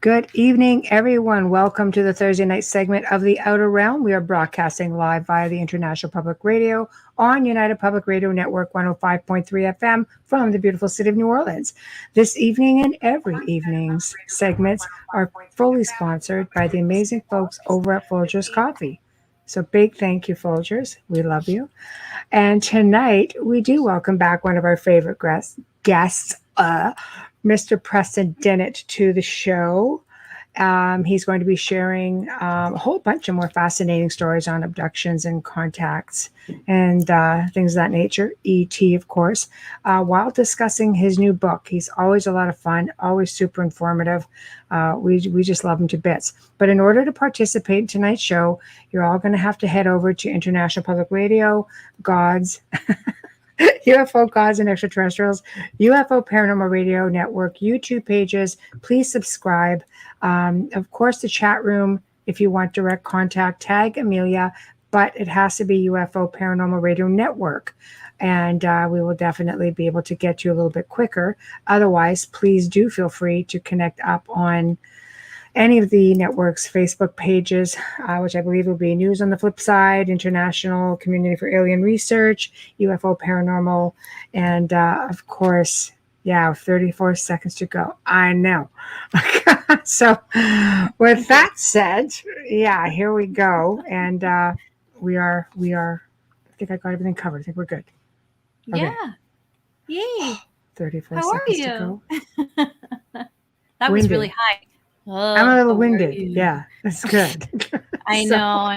Good evening, everyone. Welcome to the Thursday night segment of The Outer Realm. We are broadcasting live via the International Public Radio on United Public Radio Network 105.3 FM from the beautiful city of New Orleans. This evening and every evening's segments are fully sponsored by the amazing folks over at Folgers Coffee. So big thank you, Folgers. We love you. And tonight we do welcome back one of our favorite guests, Mr. Preston Dennett, to the show. He's going to be sharing a whole bunch of more fascinating stories on abductions and contacts and things of that nature, ET, of course, while discussing his new book. He's always a lot of fun, always super informative. We just love him to bits. But in order to participate in tonight's show, you're all going to have to head over to International Public Radio, Gods, UFO Gods and Extraterrestrials, UFO Paranormal Radio Network, YouTube pages. Please subscribe. Of course, the chat room, if you want direct contact, tag Amelia, but it has to be UFO Paranormal Radio Network. And we will definitely be able to get you a little bit quicker. Otherwise, please do feel free to connect up on any of the network's Facebook pages, which I believe will be News on the Flip Side, International Community for Alien Research, UFO Paranormal, and of course, 34 seconds to go. I know. So with that said, here we go. And we are, I think I got everything covered. I think we're good. Okay. Yeah. Yay. 34 How seconds are to go. That was really high. I'm a little winded. Yeah, that's good. I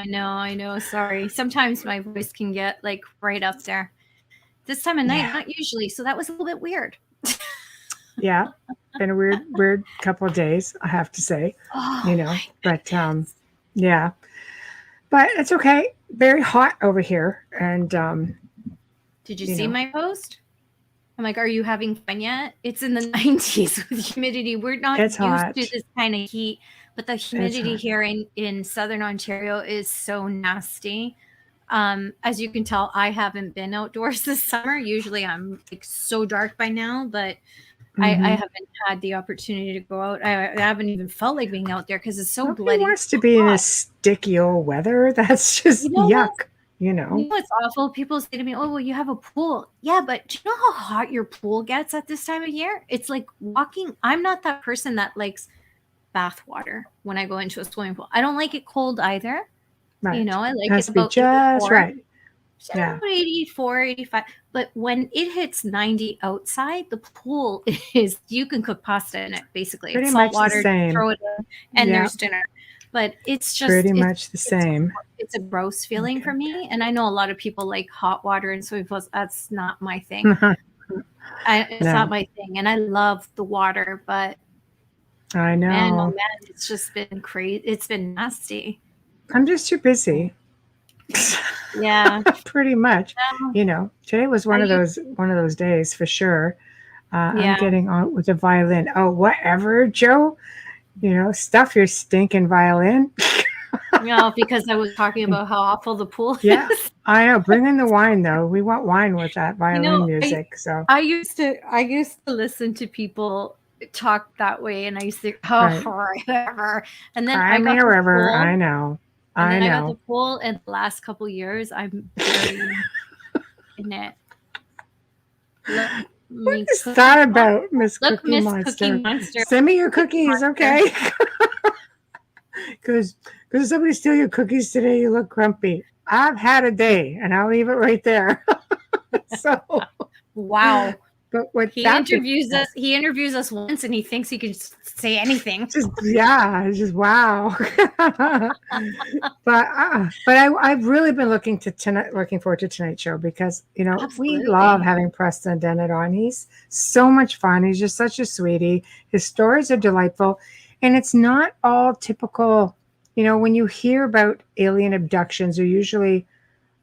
know. Sorry. Sometimes my voice can get like right up there. This time of night, not usually. So that was a little bit weird. Yeah, been a weird couple of days, I have to say. But yeah, but it's okay. Very hot over here. And did you see my post? I'm like, are you having fun yet? It's in the 90s with humidity. We're not used to this kind of heat, but the humidity here in Southern Ontario is so nasty. As you can tell, I haven't been outdoors this summer. Usually I'm like so dark by now, but I haven't had the opportunity to go out. I haven't even felt like being out there because it's so bloody. Nobody wants to be in this sticky old weather. That's just yuck. You know what's awful? People say to me, "Oh, well, you have a pool." Yeah, but do you know how hot your pool gets at this time of year? It's like walking. I'm not that person that likes bath water when I go into a swimming pool. I don't like it cold either. Right. I like it about just 84. Right. Yeah. 84, 85. But when it hits 90 outside, the pool is, you can cook pasta in it, basically. Pretty it's much salt water, the same. Throw it in, and there's dinner. But it's just pretty much the same. It's a gross feeling for me. And I know a lot of people like hot water and swimming pools. That's not my thing. It's not my thing. And I love the water, but I know. Man, oh man, it's just been crazy. It's been nasty. I'm just too busy. Yeah. Pretty much. Today was one of those days for sure. I'm getting on with the violin. Oh, whatever, Joe. Stuff your stinking violin. Because I was talking about how awful the pool is. Yeah, I know. Bring in the wine, though. We want wine with that violin music. I used to listen to people talk that way, and I used to forever. And then I got the pool. I know. I got the pool, and the last couple years, I'm very in it. What is that about, Miss Cookie Monster? Send me your cookies, okay? Because if somebody steal your cookies today, you look grumpy. I've had a day, and I'll leave it right there. So, wow. But what he interviews us once, and he thinks he can say anything. Just wow. But I've really been looking forward to tonight's show because we love having Preston Dennett on. He's so much fun. He's just such a sweetie. His stories are delightful, and it's not all typical. When you hear about alien abductions, or usually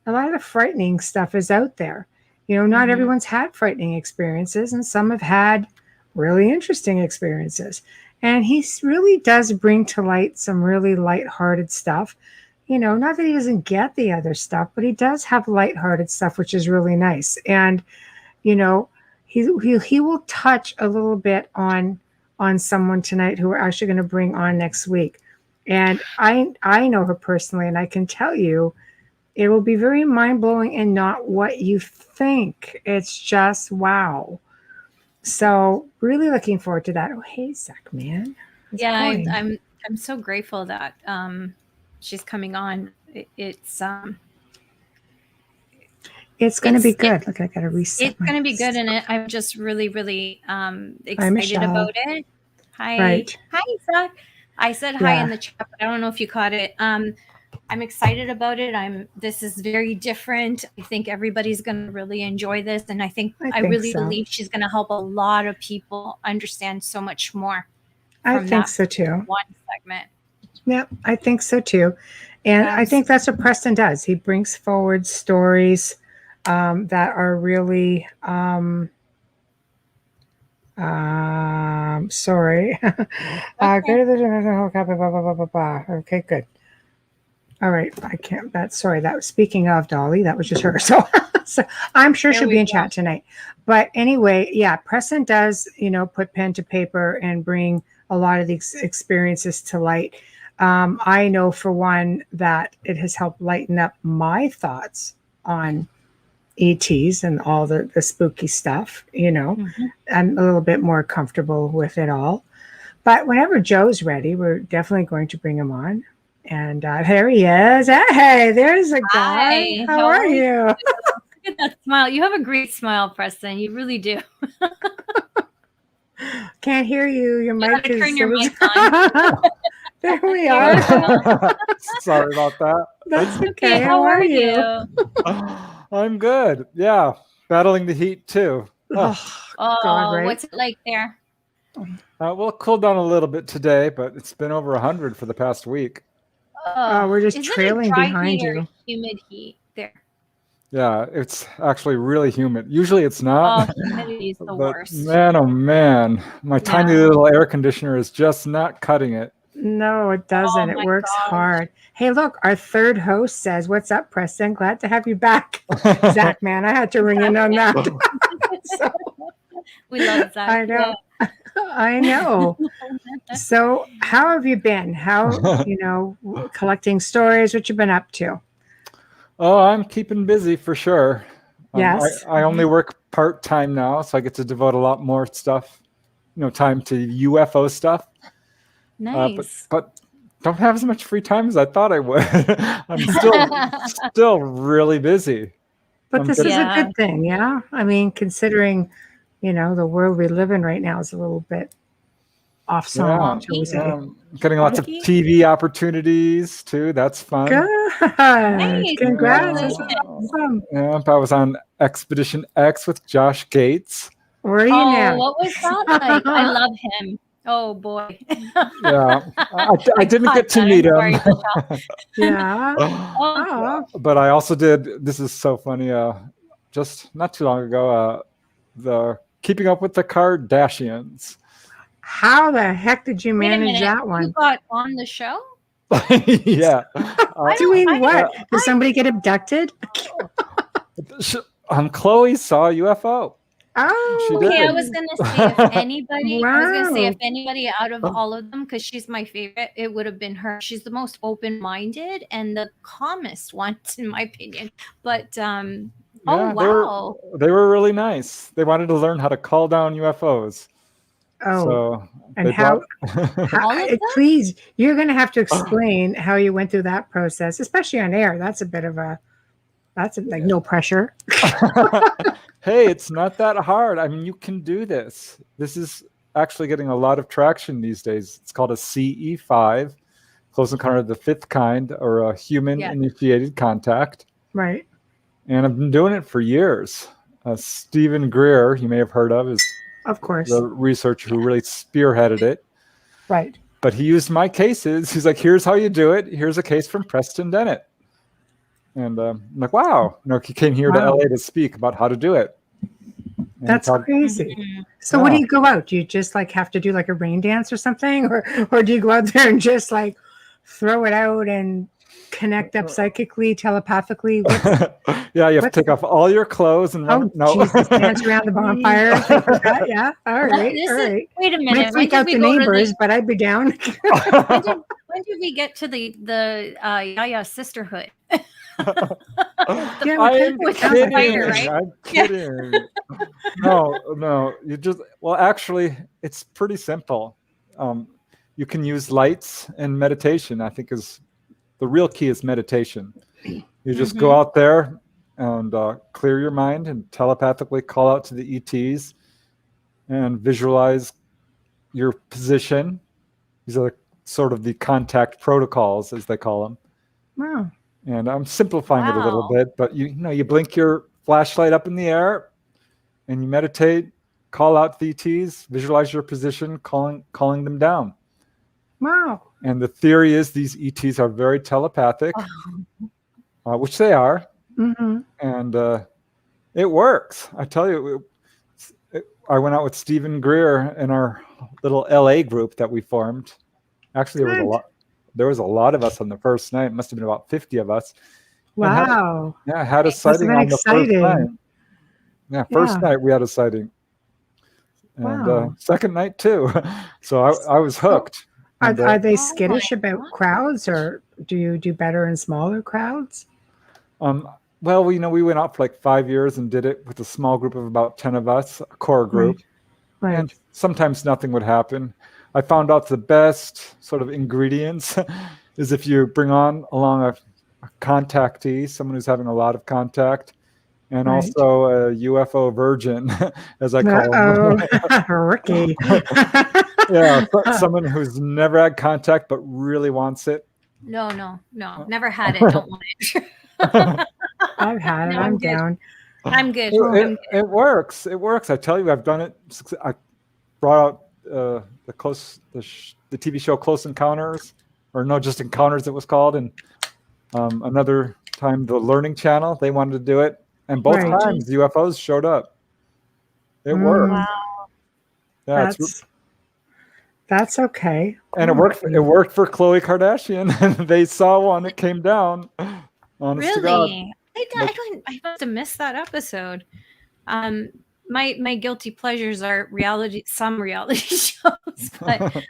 a lot of the frightening stuff is out there. Not everyone's had frightening experiences, and some have had really interesting experiences. And he really does bring to light some really lighthearted stuff. Not that he doesn't get the other stuff, but he does have lighthearted stuff, which is really nice. And, he will touch a little bit on on someone tonight who we're actually going to bring on next week. And I know her personally, and I can tell you it will be very mind-blowing and not what you think. It's just wow. So really looking forward to that. Oh, hey, Zach, man. I'm so grateful that she's coming on. It's going to be good. Look, I got to reset. It's going to be good, and I'm just really, really excited about it. Hi, right. Hi, Zach. I said hi in the chat, but I don't know if you caught it. I'm excited about it. This is very different. I think everybody's going to really enjoy this, and I really believe she's going to help a lot of people understand so much more. I think so too. One segment. Yeah, I think so too, and I think that's what Preston does. He brings forward stories that are really. Sorry. Okay, good. All right, I can't. That was speaking of Dolly. That was just her. So I'm sure she'll be in chat tonight. But anyway, yeah, Preston does, put pen to paper and bring a lot of these experiences to light. I know for one that it has helped lighten up my thoughts on ETs and all the spooky stuff. Mm-hmm. I'm a little bit more comfortable with it all. But whenever Joe's ready, we're definitely going to bring him on. And there he is. Hey, there's a guy. Hi, how are you? Look at that smile. You have a great smile, Preston. You really do. Can't hear you. Your mic is. Turn your mic on. There we are. Sorry about that. That's okay. How are you? I'm good. Yeah, battling the heat too. Oh God, right? What's it like there? Well, it cooled down a little bit today, but it's been over 100 for the past week. We're just trailing behind you. Humid heat there. Yeah, it's actually really humid. Usually it's not. Oh, humidity is the but worst. Man, oh man, my tiny little air conditioner is just not cutting it. No, it doesn't. It works hard. Hey, look, our third host says, "What's up, Preston? Glad to have you back." Zach, man, I had to ring in on that. So, we love Zach. I know. Yeah. I know. So how have you been? How, collecting stories, what you been up to? Oh, I'm keeping busy for sure. Yes. I only work part-time now, so I get to devote a lot more stuff, time to UFO stuff. Nice. But don't have as much free time as I thought I would. I'm still really busy. But this is a good thing, yeah? I mean, considering the world we live in right now is a little bit off some. Getting lots of TV opportunities too. That's fun. Good. Nice. Congrats. That's awesome. Yeah, I was on Expedition X with Josh Gates. Where are you now? What was that like? I love him. Oh boy. Yeah. I didn't get to meet him. Yeah. But I also did, this is so funny, just not too long ago, the Keeping Up with the Kardashians. How the heck did you manage that one? You got on the show? Yeah. Doing what? Did somebody get abducted? Chloe saw a UFO. Oh, okay. I was gonna say if anybody, out of all of them, because she's my favorite, it would have been her. She's the most open-minded and the calmest one, in my opinion. But wow, they were really nice. They wanted to learn how to call down UFOs. Oh, so and how please, you're going to have to explain how you went through that process, especially on air. That's like no pressure. Hey, it's not that hard. I mean, you can do this. This is actually getting a lot of traction these days. It's called a CE5, close encounter of the fifth kind, or a human-initiated contact. Right. And I've been doing it for years. Stephen Greer, you may have heard of, is of course the researcher who really spearheaded it. Right. But he used my cases. He's like, here's how you do it. Here's a case from Preston Dennett. And I'm like, wow. He came here to LA to speak about how to do it. And that's crazy. So what do you go out? Do you just have to do like a rain dance or something? Or do you go out there and just throw it out and connect up psychically, telepathically? Yeah, you have to take off all your clothes and run. Jesus, dance around the bonfire. Things like that. Yeah, all right. Wait a minute. Might freak out the neighbors, but I'd be down. when did we get to the Yaya sisterhood? Yeah, I'm kidding. Fire, right? I'm kidding. No. You just actually, it's pretty simple. You can use lights and meditation. I think is the real key is meditation. You just go out there and clear your mind and telepathically call out to the ETs and visualize your position. These are sort of the contact protocols, as they call them. Wow. And I'm simplifying it a little bit, but you blink your flashlight up in the air and you meditate, call out the ETs, visualize your position, calling them down. Wow. And the theory is these ETs are very telepathic, which they are. Mm-hmm. And it works. I tell you, I went out with Stephen Greer in our little LA group that we formed. Actually, there was a lot of us on the first night. It must have been about 50 of us. Wow. I had a sighting on the first night. Yeah, first night we had a sighting. And second night too. So I was hooked. Are they skittish about crowds, or do you do better in smaller crowds? Well, we went out for like 5 years and did it with a small group of about 10 of us, a core group. Right. And sometimes nothing would happen. I found out the best sort of ingredients is if you bring along a contactee, someone who's having a lot of contact, and also a UFO virgin, as I call them. Rookie. Yeah, someone who's never had contact but really wants it. No. Never had it. Don't want it. I've had it. I'm down. I'm good. It works. It works. I tell you, I've done it. I brought out the TV show Close Encounters, or no, just Encounters it was called, and another time the Learning Channel, they wanted to do it, and both times UFOs showed up. It worked. Wow. Yeah, that's okay. And it worked. It worked for Khloe Kardashian. They saw one. It came down. Honest to God. I must have missed that episode. My guilty pleasures are some reality shows, but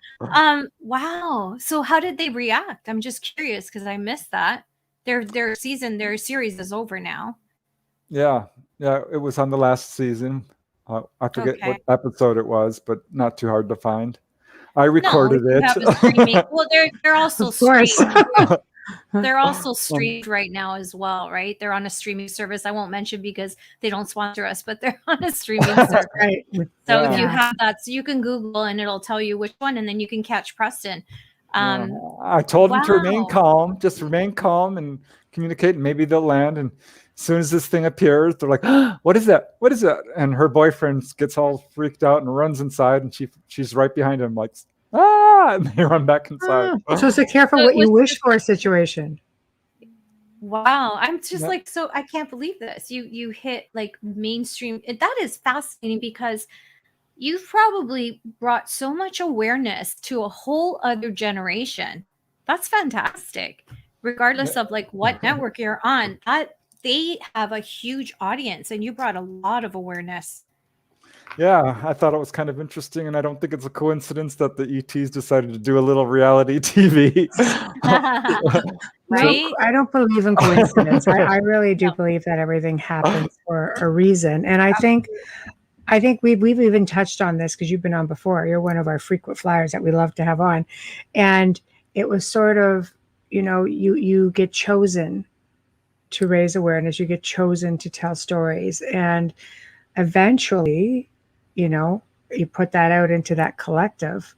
wow. So how did they react? I'm just curious because I missed that. Their series is over now. Yeah, it was on the last season. I forget what episode it was, but not too hard to find. I recorded it. Well, they're also streamed. They're also streamed right now as well, right? They're on a streaming service. I won't mention because they don't sponsor us, but they're on a streaming service. Right. So if you have that, so you can Google and it'll tell you which one, and then you can catch Preston. I told them to remain calm, just remain calm and communicate, and maybe they'll land. And as soon as this thing appears, they're like, what is that? What is that? And her boyfriend gets all freaked out and runs inside, and she's right behind him, like, and they run back inside. So it's a careful what you wish for situation. Wow. I'm just I can't believe this. You hit like mainstream. That is fascinating because you've probably brought so much awareness to a whole other generation. That's fantastic. Regardless of like what network you're on, they have a huge audience and you brought a lot of awareness. Yeah, I thought it was kind of interesting, and I don't think it's a coincidence that the ETs decided to do a little reality TV. Right? I don't believe in coincidence. I really do believe that everything happens for a reason. And I think we've even touched on this because you've been on before. You're one of our frequent flyers that we love to have on. And it was sort of, you get chosen to raise awareness. You get chosen to tell stories. And eventually, you put that out into that collective,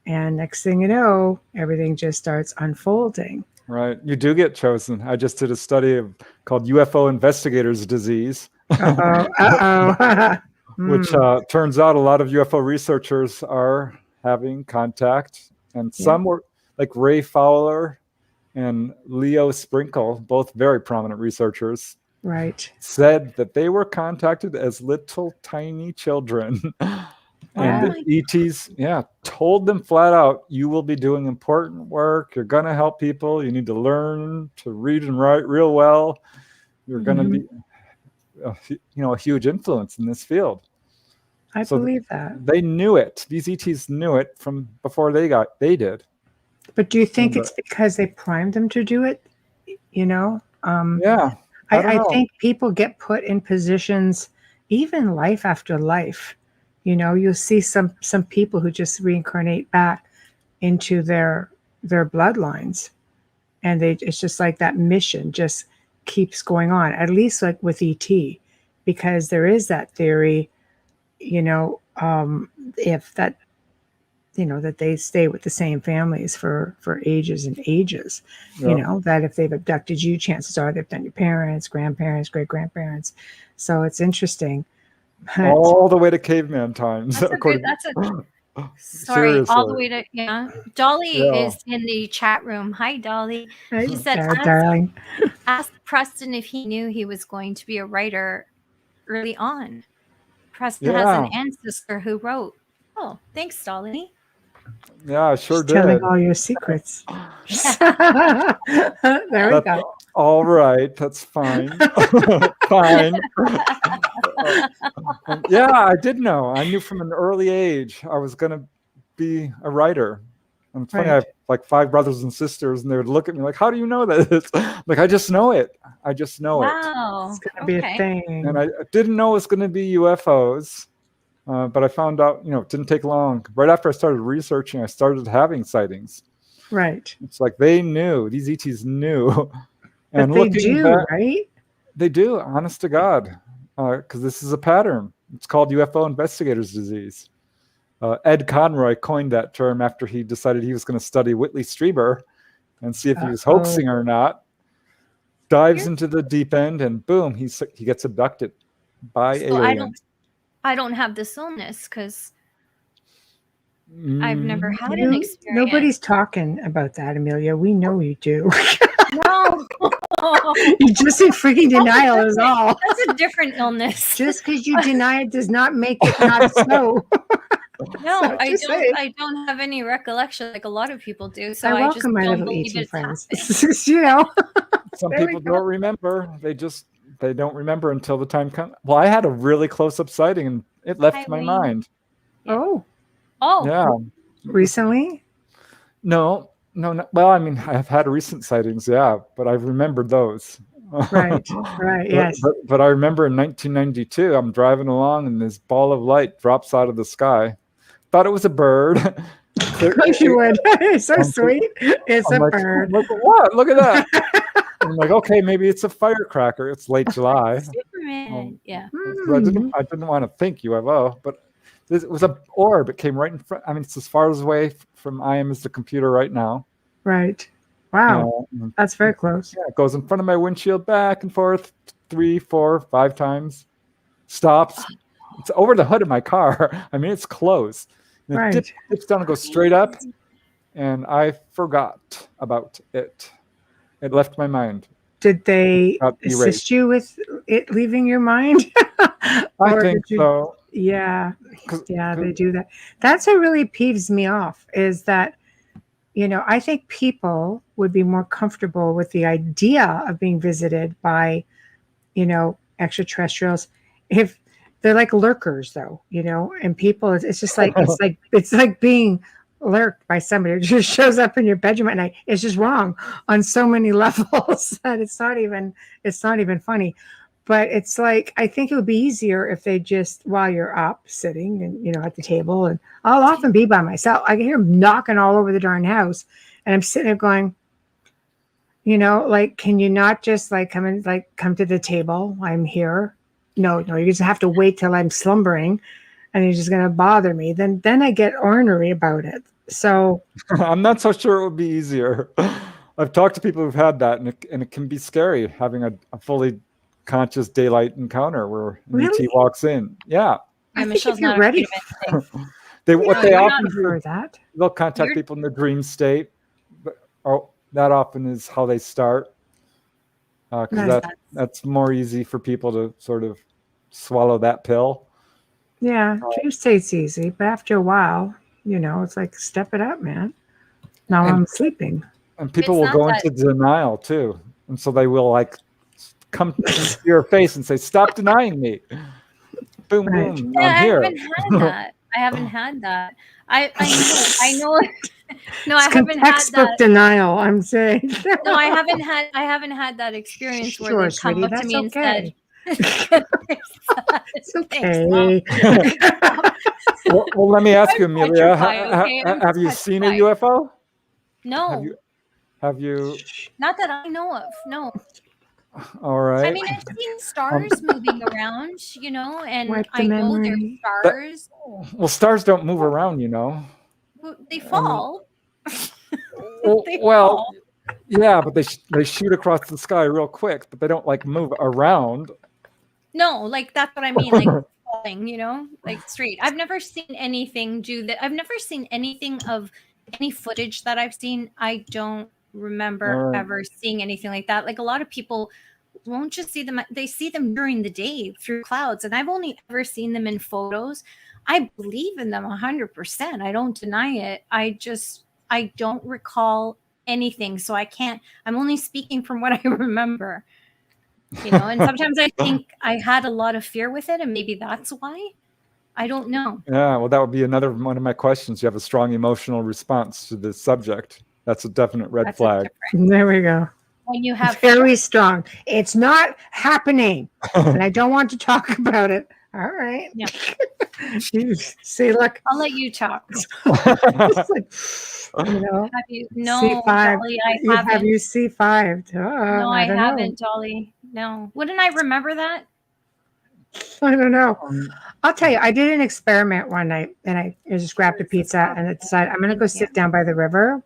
and next thing you know, everything just starts unfolding. Right. You do get chosen. I just did a study called UFO Investigators Disease. Which turns out a lot of UFO researchers are having contact, and some were like Ray Fowler and Leo Sprinkle, both very prominent researchers. Right. Said that they were contacted as little tiny children. And the ETs, told them flat out, you will be doing important work. You're going to help people. You need to learn to read and write real well. You're going to be, a huge influence in this field. I believe that. They knew it. These ETs knew it from before they did. But do you think it's because they primed them to do it? I think people get put in positions, even life after life. You'll see some people who just reincarnate back into their bloodlines, and it's just like that mission just keeps going on. At least like with ET, because there is that theory, if that, that they stay with the same families for ages and ages. That if they've abducted you, chances are they've done your parents, grandparents, great grandparents. So it's interesting. All the way to caveman times. Sorry, seriously. All the way to Dolly is in the chat room. Hi, Dolly. She said, darling. Ask Preston if he knew he was going to be a writer early on. Preston has an ancestor who wrote. Oh, thanks, Dolly. Yeah, I sure did. Telling all your secrets. There we go. All right, that's fine. Fine. I did know. I knew from an early age I was going to be a writer. And it's funny, I have like 5 brothers and sisters, and they would look at me like, how do you know this? Like, I just know it. I just know it. Wow. It's going to be a thing. And I didn't know it was going to be UFOs. But I found out, it didn't take long. Right after I started researching, I started having sightings. Right. It's like they knew. These ETs knew. And they do, right? They do, honest to God. Because this is a pattern. It's called UFO investigator's disease. Ed Conroy coined that term after he decided he was going to study Whitley Strieber and see if he was hoaxing or not. Dives into the deep end, and boom, he gets abducted by aliens. I don't have this illness because I've never had an experience. Nobody's talking about that, Amelia. We know you do. No. You just in freaking denial is all. That's a different illness. Just because you deny it does not make it not so. No, I don't have any recollection like a lot of people do. So I welcome my little ET friends. Some people don't remember. They don't remember until the time comes. Well, I had a really close-up sighting, and it left my mind. Oh. Yeah. Recently? No. Well, I mean, I've had recent sightings, but I've remembered those. Right, yes. But I remember in 1992, I'm driving along, and this ball of light drops out of the sky. Thought it was a bird. Of course you would. It's so sweet. It's a bird. Look at what? Look at that. I'm like, okay, maybe it's a firecracker. It's late July. Superman. I didn't want to think UFO, but it was an orb. It came right in front. I mean, it's as far away from I am as the computer right now. Right. Wow. That's very close. Yeah, it goes in front of my windshield, back and forth 3, 4, 5 times. Stops. It's over the hood of my car. I mean, it's close. And it dips down and goes straight up. And I forgot about it. It left my mind. Did they assist you with it leaving your mind? I think so. Yeah. Yeah, they do that. That's what really peeves me off is that, I think people would be more comfortable with the idea of being visited by, extraterrestrials if they're like lurkers though, and people, it's just like, it's like being lurked by somebody who just shows up in your bedroom at night. It's just wrong on so many levels that it's not even funny. But it's like, I think it would be easier if they just, while you're up sitting and, at the table, and I'll often be by myself. I can hear them knocking all over the darn house, and I'm sitting there going, can you not just come to the table? I'm here. No, you just have to wait till I'm slumbering and you're just going to bother me. Then I get ornery about it. So I'm not so sure it would be easier. I've talked to people who've had that, and it can be scary having a fully conscious daylight encounter where an ET walks in. Yeah. I think if you're ready. They often do that. They'll contact people in the dream state. That often is how they start. Because that's more easy for people to sort of swallow that pill. Yeah, dreams say it's easy, but after a while, it's like step it up, man. Now I'm sleeping. And people will go into denial too. And so they will like come to your face and say, "Stop denying me." Boom, boom. Yeah, I'm here. I haven't had that. I know. No, I haven't had textbook that. denial, I'm saying. No, I haven't had that experience where they've come up to me and said, it's okay. Well, let me ask you, Amelia. Have you seen a UFO? No. Have you? Not that I know of. No. All right. I mean, I've seen stars moving around, and I know there's stars. Well, stars don't move around, They fall. Well, yeah, but they shoot across the sky real quick, but they don't like move around. No, like that's what I mean, like falling, like straight. I've never seen anything do that. I've never seen anything of any footage that I've seen. I don't remember ever seeing anything like that. Like a lot of people won't just see them. They see them during the day through clouds, and I've only ever seen them in photos. I believe in them 100%. I don't deny it. I don't recall anything, so I'm only speaking from what I remember, and sometimes I think I had a lot of fear with it, and maybe that's why. I don't know. Yeah, well, that would be another one of my questions. You have a strong emotional response to this subject. That's a definite red flag. There we go. When you have very strong. It's not happening, and I don't want to talk about it. All right. Yeah. See, look. I'll let you talk. Have you? No, C5. Dolly, I haven't. Have you C5'd? No, I haven't, Dolly. No. Wouldn't I remember that? I don't know. I'll tell you, I did an experiment one night, and I just grabbed a pizza and I decided I'm going to go sit down by the river.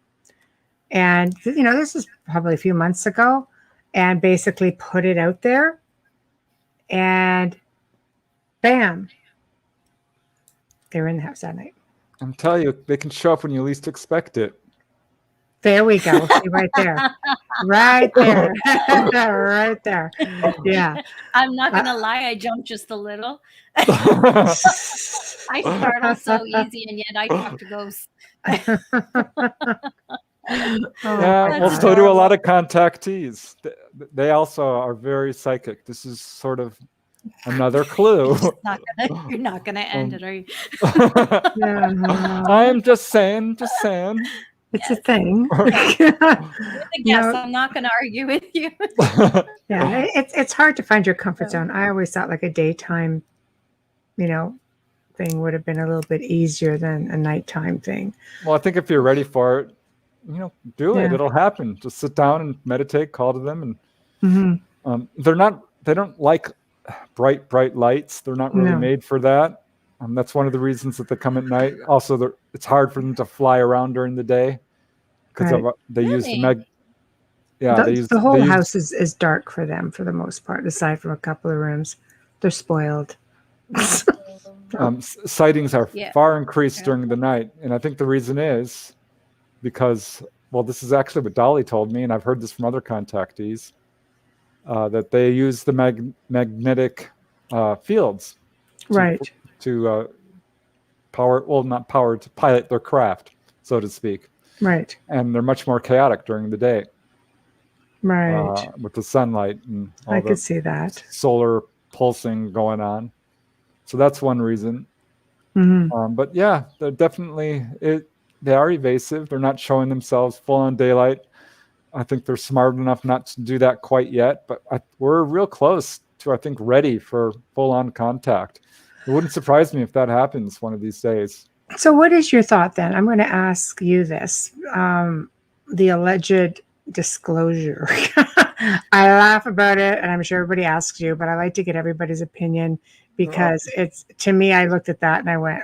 And, this is probably a few months ago, and basically put it out there. And bam, they were in the house that night. I'm telling you, they can show up when you least expect it. There we go. See, right there. Right there. Right there. Yeah. I'm not going to lie. I jumped just a little. I startle so easy, and yet I talk to ghosts. Yeah, well, so do a lot of contactees. They also are very psychic. This is sort of another clue. You're not gonna end it, are you? I'm just saying. It's a thing. Yes, I'm not going to argue with you. Yeah, it's hard to find your comfort zone. I always thought like a daytime, thing would have been a little bit easier than a nighttime thing. Well, I think if you're ready for it, do it. It'll happen. Just sit down and meditate, call to them, and they don't like bright lights. They're not really made for that. That's one of the reasons that they come at night. Also, it's hard for them to fly around during the day because they use the the whole house is dark for them for the most part, aside from a couple of rooms. They're spoiled. Sightings are far increased during the night, and I think the reason is because, well, this is actually what Dolly told me, and I've heard this from other contactees, that they use the magnetic fields to to pilot their craft, so to speak. Right. And they're much more chaotic during the day. Right. With the sunlight and all I could see that. Solar pulsing going on. So that's one reason. But yeah, they're definitely, they are evasive. They're not showing themselves full on daylight. I think they're smart enough not to do that quite yet, but we're real close to, I think, ready for full on contact. It wouldn't surprise me if that happens one of these days. So what is your thought then? I'm going to ask you this. The alleged disclosure. I laugh about it, and I'm sure everybody asks you, but I like to get everybody's opinion because to me, I looked at that and I went,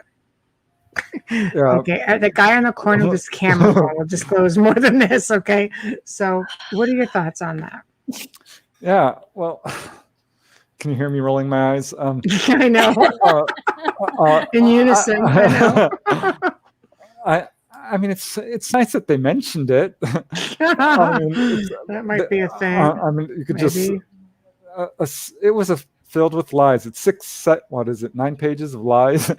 okay, the guy on the corner of this camera will disclose more than this, okay? So what are your thoughts on that? Yeah, well, can you hear me rolling my eyes? I know. In unison, I know. I mean, it's nice that they mentioned it. That might be a thing. I mean, you could it was a filled with lies. It's 9 pages of lies.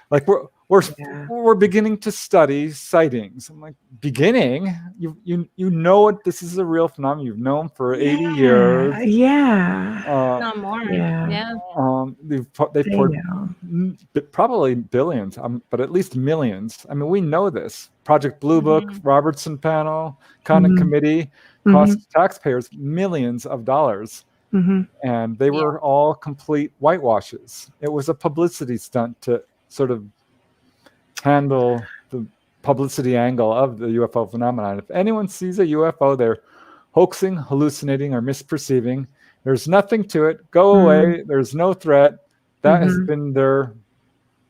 Like we're beginning to study sightings. I'm like, beginning? You know what? This is a real phenomenon. You've known for 80 years. Yeah. Not more. Yeah. They poured probably billions, but at least millions. I mean, we know this. Project Blue Book, Robertson Panel, Condon Committee cost taxpayers millions of dollars. And they were all complete whitewashes. It was a publicity stunt to sort of handle the publicity angle of the UFO phenomenon. If anyone sees a UFO, they're hoaxing, hallucinating, or misperceiving. There's nothing to it. Go away. There's no threat. That has been their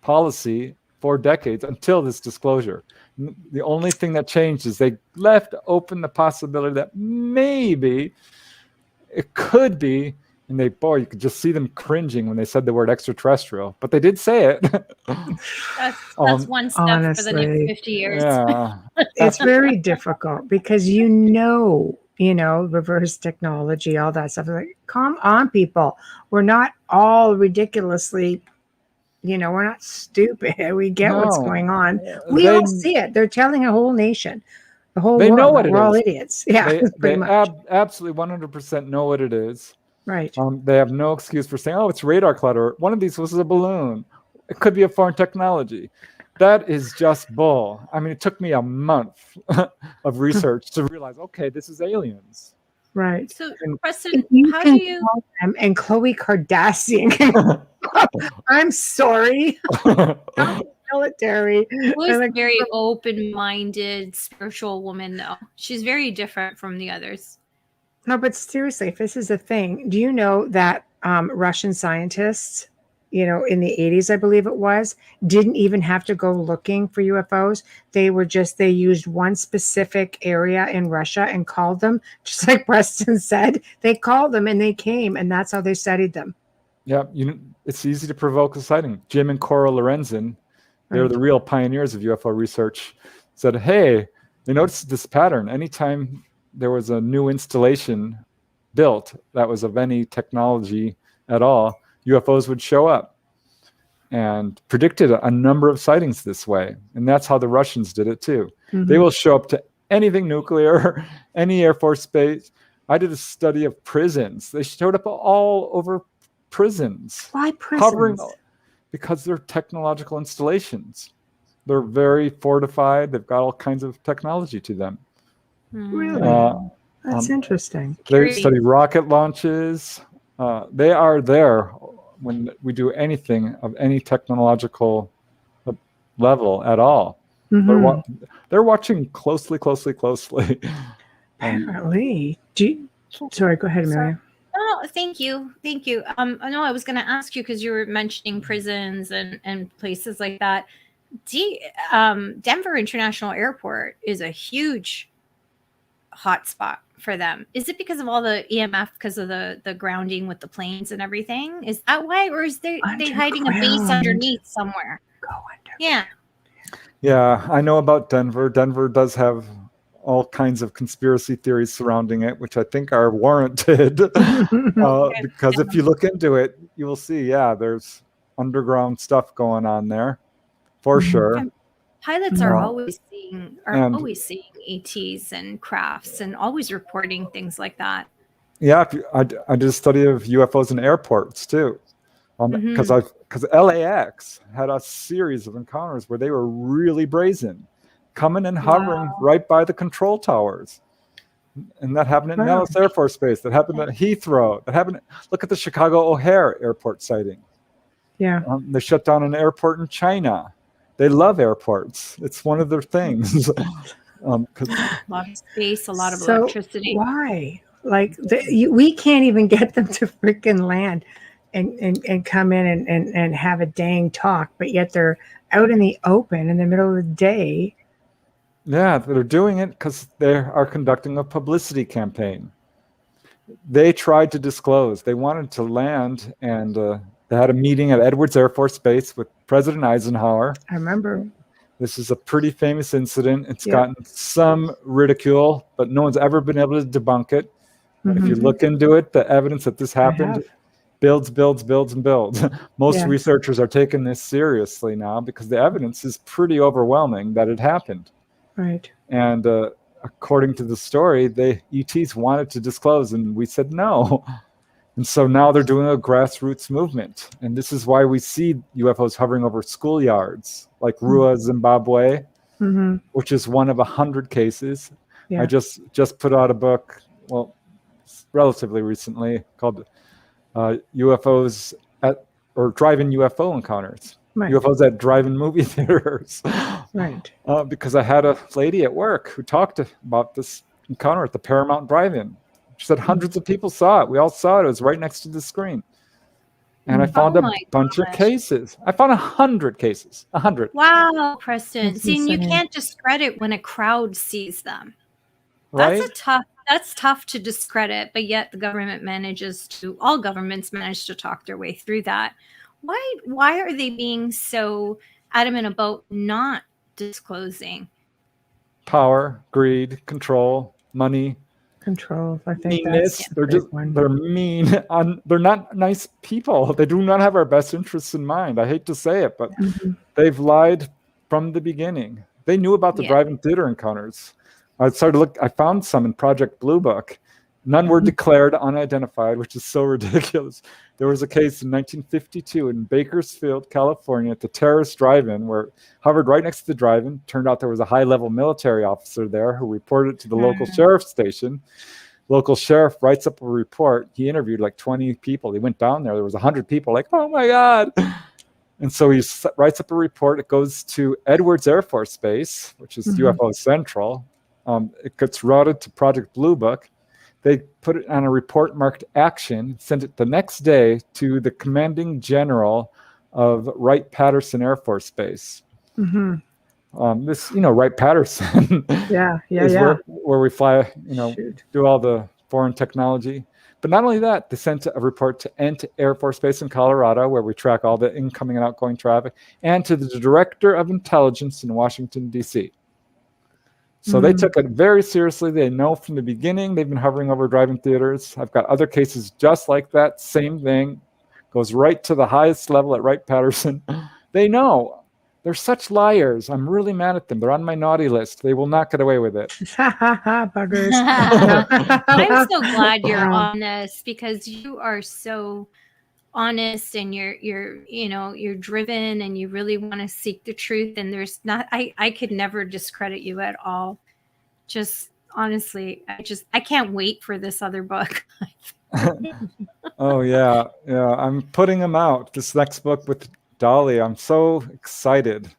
policy for decades until this disclosure. The only thing that changed is they left open the possibility that maybe it could be, and you could just see them cringing when they said the word extraterrestrial, but they did say it. That's one step honestly, for the next 50 years. Yeah. It's very difficult because reverse technology, all that stuff. Like, come on, people. We're not all ridiculously, we're not stupid. We get what's going on. We all see it. They're telling a whole nation. The whole world, know what we're all idiots. Yeah, they absolutely 100% know what it is. Right. They have no excuse for saying, "Oh, it's radar clutter. One of these was a balloon. It could be a foreign technology." That is just bull. I mean, it took me a month of research to realize, okay, this is aliens. Right. So, Preston, how do you? And Khloe Kardashian. I'm sorry. Military. Khloe's a very open-minded, spiritual woman, though. She's very different from the others. No, but seriously, if this is a thing, do you know that Russian scientists, in the 80s, I believe it was, didn't even have to go looking for UFOs. They used one specific area in Russia and called them, just like Preston said. They called them and they came, and that's how they studied them. Yeah, it's easy to provoke a sighting. Jim and Cora Lorenzen, they're the real pioneers of UFO research, said, hey, they noticed this pattern. Anytime there was a new installation built that was of any technology at all, UFOs would show up, and predicted a number of sightings this way. And that's how the Russians did it too. They will show up to anything nuclear, any Air Force base. I did a study of prisons. They showed up all over prisons. Why prisons? Because they're technological installations. They're very fortified. They've got all kinds of technology to them. Really? That's interesting. They study rocket launches. They are there when we do anything of any technological level at all. They're watching closely. Apparently. Sorry, go ahead, Amelia. Oh, thank you. No, I was going to ask you because you were mentioning prisons and places like that. Denver International Airport is a huge hotspot for them. Is it because of all the EMF, because of the grounding with the planes and everything? Is that why, or is they hiding a base underneath somewhere? Yeah, I know about Denver. Denver does have all kinds of conspiracy theories surrounding it, which I think are warranted. Because if you look into it, you will see, there's underground stuff going on there, for sure. Pilots are always seeing ETs and crafts, and always reporting things like that. Yeah, I did a study of UFOs in airports too, because LAX had a series of encounters where they were really brazen, coming and hovering right by the control towers, and that happened at Nellis Air Force Base. That happened at Heathrow. Look at the Chicago O'Hare Airport sighting. Yeah, they shut down an airport in China. They love airports. It's one of their things. A lot of space, a lot of electricity. Why? Like we can't even get them to freaking land and come in and have a dang talk, but yet they're out in the open in the middle of the day. Yeah, they're doing it because they are conducting a publicity campaign. They tried to disclose. They wanted to land, and they had a meeting at Edwards Air Force Base with President Eisenhower. I remember. This is a pretty famous incident. It's gotten some ridicule, but no one's ever been able to debunk it. If you look into it, the evidence that this happened builds. Most researchers are taking this seriously now because the evidence is pretty overwhelming that it happened. Right. And according to the story, the ETs wanted to disclose, and we said no. And so now they're doing a grassroots movement. And this is why we see UFOs hovering over schoolyards, like Rua, Zimbabwe, which is one of 100 cases. Yeah. I just put out a book, well, relatively recently, called UFOs or drive-in UFO encounters. Right. UFOs at drive-in movie theaters. Right. Because I had a lady at work who talked about this encounter at the Paramount drive-in. She said hundreds of people saw it. We all saw it. It was right next to the screen. And I found a bunch of cases. I found 100 cases. 100. Wow, Preston. See, and you can't discredit when a crowd sees them. Right? That's tough to discredit, but yet the government all governments manage to talk their way through that. Why are they being so adamant about not disclosing? Power, greed, control, money. Control. I think meanness. They're mean. They're not nice people. They do not have our best interests in mind. I hate to say it, but they've lied from the beginning. They knew about the drive-in theater encounters. I found some in Project Blue Book. None were declared unidentified, which is so ridiculous. There was a case in 1952 in Bakersfield, California, at the Terrace Drive-In, where hovered right next to the drive-in. Turned out there was a high-level military officer there who reported to the local sheriff's station. Local sheriff writes up a report. He interviewed like 20 people. He went down there. There was 100 people like, oh my God. And so he writes up a report. It goes to Edwards Air Force Base, which is UFO Central. It gets routed to Project Blue Book. They put it on a report marked action, sent it the next day to the commanding general of Wright-Patterson Air Force Base. Wright-Patterson is where we fly, do all the foreign technology. But not only that, they sent a report to Ent Air Force Base in Colorado, where we track all the incoming and outgoing traffic, and to the Director of Intelligence in Washington, D.C. So they took it very seriously. They know from the beginning they've been hovering over drive-in theaters. I've got other cases just like that. Same thing. Goes right to the highest level at Wright-Patterson. They know. They're such liars. I'm really mad at them. They're on my naughty list. They will not get away with it. Buggers. I'm so glad you're on this, because you are so honest, and you're driven, and you really want to seek the truth, and there's not I could never discredit you at all. Just honestly, I can't wait for this other book. Oh yeah I'm putting them out, this next book with Dolly. I'm so excited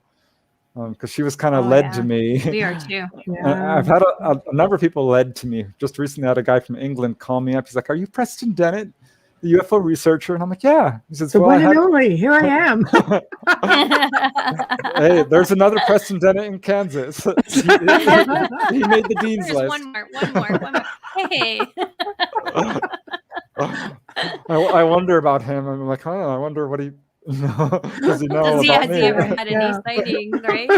because she was kind of led to me. We are too. I've had a number of people led to me. Just recently I had a guy from England call me up. He's like, are you Preston Dennett, the UFO researcher? And I'm like, yeah. He says, the one and only. Here I am. Hey, there's another Preston Dennett in Kansas. He made the dean's list. One more. Hey. I wonder about him. I'm like, I wonder what he does he know about me? Has he ever had any sightings, right?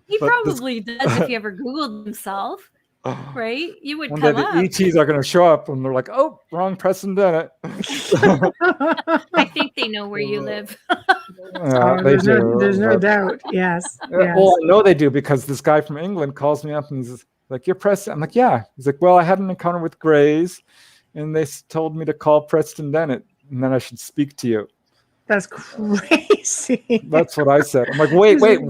He probably does if he ever Googled himself. Right? You would come up. The ETs are going to show up and they're like, oh, wrong Preston Dennett. I think they know where you live. There's no doubt. Yes. Well, I know they do, because this guy from England calls me up and he's like, you're Preston? I'm like, yeah. He's like, well, I had an encounter with Grays and they told me to call Preston Dennett and then I should speak to you. That's crazy. That's what I said. I'm like, wait, what?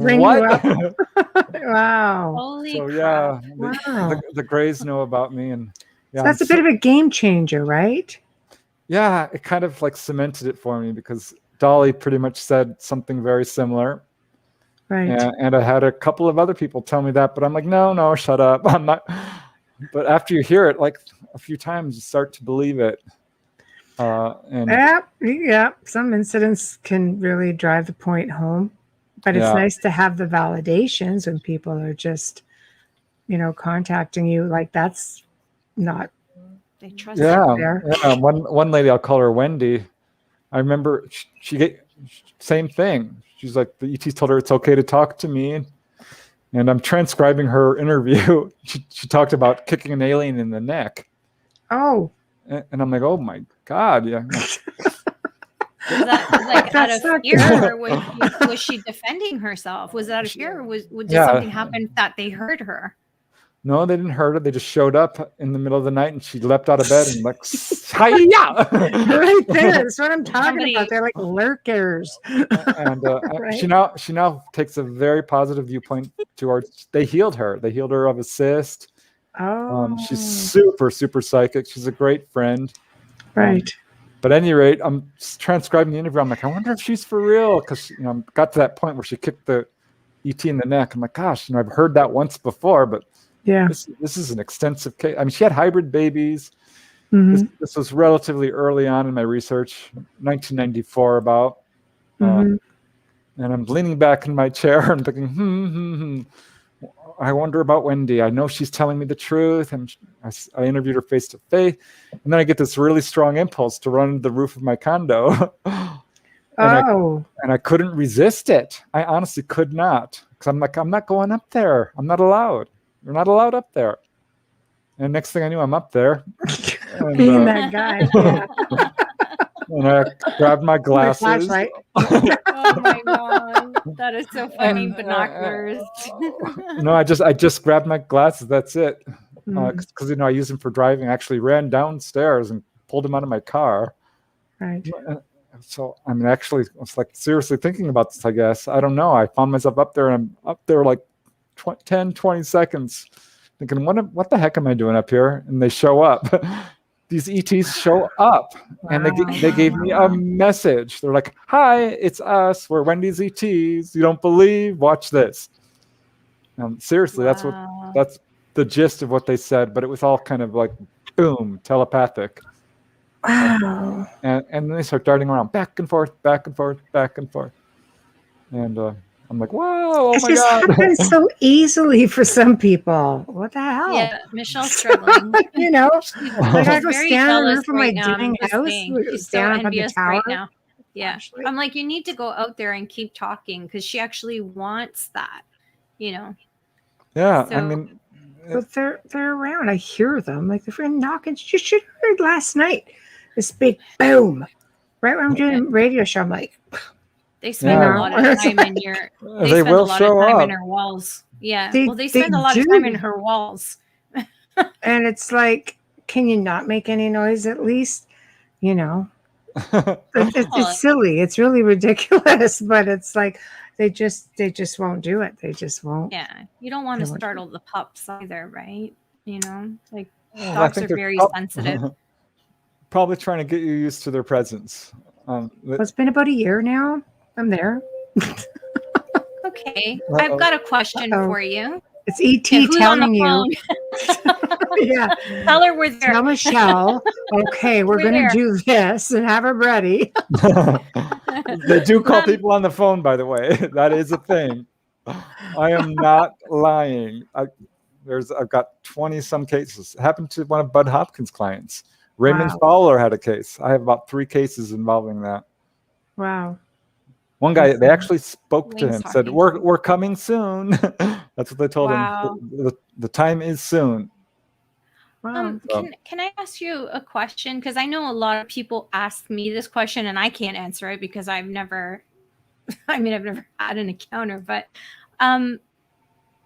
Wow. Holy crap. Wow. The Grays know about me, and so that's a bit of a game changer, right? Yeah, it kind of like cemented it for me, because Dolly pretty much said something very similar. Right. And I had a couple of other people tell me that, but I'm like, no, shut up. I'm not. But after you hear it like a few times, you start to believe it. Some incidents can really drive the point home, but it's nice to have the validations when people are just, contacting you. Like, that's not. They trust you there. Yeah. One lady, I'll call her Wendy. I remember she same thing. She's like, the ET told her it's okay to talk to me, and I'm transcribing her interview. She talked about kicking an alien in the neck. Oh. And I'm like, oh my God, yeah. Was that like out of fear, or was she defending herself? Was it out of fear, or did something happen that they heard her? No, they didn't hurt her. They just showed up in the middle of the night, and she leapt out of bed and like, hiya! Right there. That's what I'm talking about. They're like lurkers. And right? she now takes a very positive viewpoint towards. They healed her. They healed her of a cyst. Oh. She's super, super psychic. She's a great friend. Right. But at any rate, I'm transcribing the interview. I'm like, I wonder if she's for real, because got to that point where she kicked the ET in the neck. I'm like, gosh, I've heard that once before, but this is an extensive case. I mean, she had hybrid babies. Mm-hmm. This was relatively early on in my research, 1994 about. Mm-hmm. And I'm leaning back in my chair and thinking, I wonder about Wendy. I know she's telling me the truth. And I interviewed her face to face. And then I get this really strong impulse to run to the roof of my condo. And I couldn't resist it. I honestly could not. Because I'm like, I'm not going up there. I'm not allowed. You're not allowed up there. And next thing I knew, I'm up there. And, being that guy. Yeah. And I grabbed my glasses. Oh my god, that is so funny. Binoculars. No, I just grabbed my glasses. That's it. Because I use them for driving. I actually ran downstairs and pulled them out of my car. Right. So I was like seriously thinking about this. I guess I don't know. I found myself up there, and I'm up there like 10, 20 seconds, thinking, what the heck am I doing up here? And they show up. These ETs show up, and they gave me a message. They're like, "Hi, it's us. We're Wendy's ETs. You don't believe? Watch this." Seriously, that's the gist of what they said. But it was all kind of like, boom, telepathic. Wow. And then they start darting around, back and forth, back and forth, back and forth. And I'm like, whoa, oh my God. It happens so easily for some people. What the hell? Yeah, Michelle's struggling. Like I go very stand on the roof of my now, dining house. She's so envious right now. Yeah. Actually. I'm like, you need to go out there and keep talking, because she actually wants that, Yeah, So, I mean. But they're around. I hear them. Like, they're knocking. You should have heard last night. This big boom. Right when I'm doing a radio show, I'm like, they spend a lot of time in your. They spend a lot of time in her walls. Yeah. They spend a lot of time in her walls. And it's like, can you not make any noise at least? It's silly. It's really ridiculous, but it's like they just won't do it. They just won't. Yeah. You don't want to startle the pups either, right? Like dogs are very sensitive. Probably trying to get you used to their presence. It's been about a year now. I'm there. Okay. I've got a question for you. It's ET telling you. Yeah. Tell her we're there. Tell Michelle, okay, we're going to do this and have her ready. They do call people on the phone, by the way. That is a thing. I am not lying. I've got 20 some cases. It happened to one of Bud Hopkins' clients. Raymond Fowler had a case. I have about 3 cases involving that. Wow. One guy, they actually spoke to him, said, we're coming soon. That's what they told him. The time is soon. Wow. Can I ask you a question? Because I know a lot of people ask me this question, and I can't answer it because I've never had an encounter. But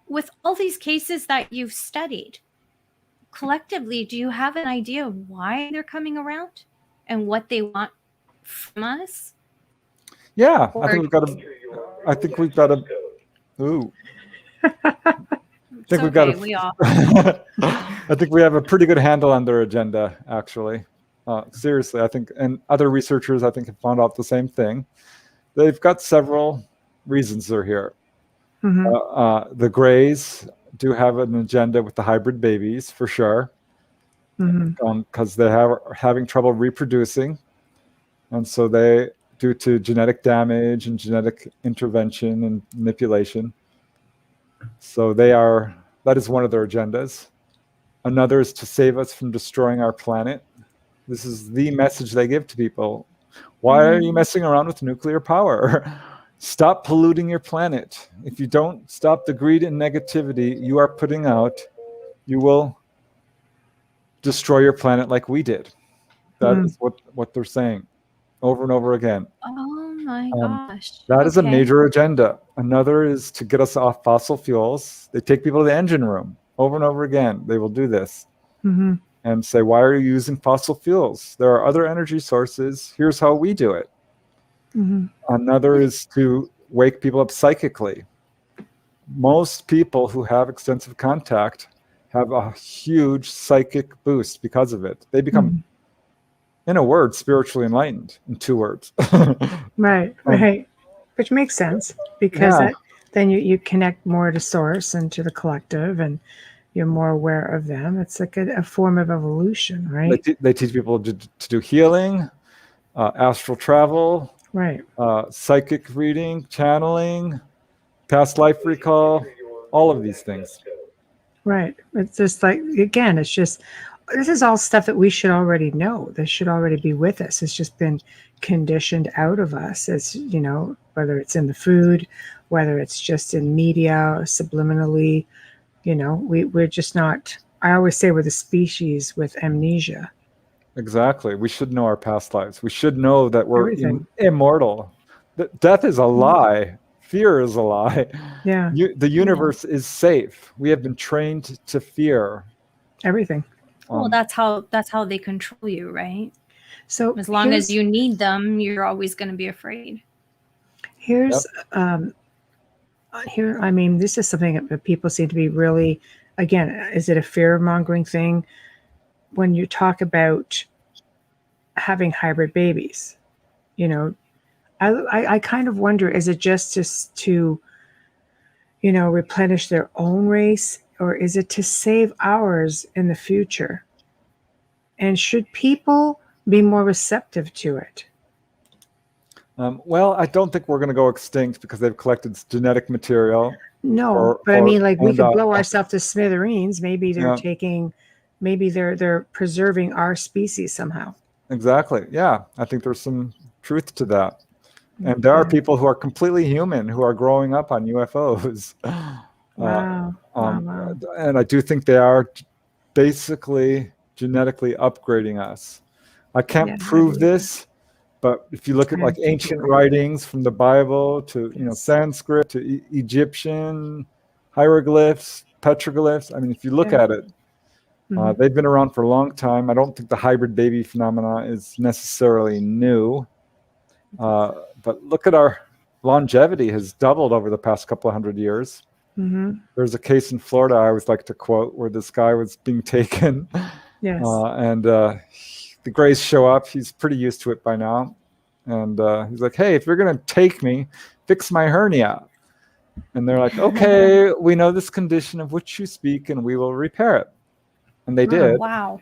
with all these cases that you've studied, collectively, do you have an idea of why they're coming around and what they want from us? Yeah, I think we've got to. I think we've got to. I think we have a pretty good handle on their agenda, actually. Seriously, I think, and other researchers, I think, have found out the same thing. They've got several reasons they're here. Mm-hmm. The Greys do have an agenda with the hybrid babies, for sure, because they are having trouble reproducing, and so they, due to genetic damage and genetic intervention and manipulation. So that is one of their agendas. Another is to save us from destroying our planet. This is the message they give to people. Why are you messing around with nuclear power? Stop polluting your planet. If you don't stop the greed and negativity you are putting out, you will destroy your planet like we did. That is what they're saying. over and over again. Oh my gosh. That is a major agenda. Another is to get us off fossil fuels. They take people to the engine room over and over again. They will do this and say, why are you using fossil fuels? There are other energy sources. Here's how we do it. Another is to wake people up psychically. Most people who have extensive contact have a huge psychic boost because of it. They become, in a word, spiritually enlightened, in 2 words. Right. Which makes sense, because then you connect more to source and to the collective, and you're more aware of them. It's like a form of evolution, right? They teach people to do healing, astral travel, psychic reading, channeling, past life recall, all of these things. Right. It's just like, again, it's just, this is all stuff that we should already know. This should already be with us. It's just been conditioned out of us, as you know, whether it's in the food, whether it's just in media, subliminally, you know, we're just not, I always say we're the species with amnesia. Exactly. We should know our past lives. We should know that we're immortal. Death is a lie. Fear is a lie. Yeah. The universe is safe. We have been trained to fear everything. Well, that's how they control you, right? So as long as you need them, you're always going to be afraid. Here's I mean, this is something that people seem to be really, again, is it a fear-mongering thing? When you talk about having hybrid babies, you know, I kind of wonder, is it just to, you know, replenish their own race, or is it to save ours in the future? And should people be more receptive to it? Well, I don't think we're going to go extinct because they've collected genetic material. No, but I mean, like, we could blow ourselves to smithereens. Maybe they're maybe they're preserving our species somehow. Exactly. Yeah, I think there's some truth to that. And there are people who are completely human who are growing up on UFOs. Wow. And I do think they are basically genetically upgrading us. I can't prove this, but if you look at like ancient writings from the Bible to Sanskrit to Egyptian hieroglyphs, petroglyphs, I mean, if you look at it, they've been around for a long time. I don't think the hybrid baby phenomena is necessarily new. But look at our longevity has doubled over the past couple of hundred years. There's a case in Florida I always like to quote where this guy was being taken. And the Greys show up. He's pretty used to it by now. And he's like, hey, if you're going to take me, fix my hernia. And they're like, okay, we know this condition of which you speak and we will repair it. And they did. Wow.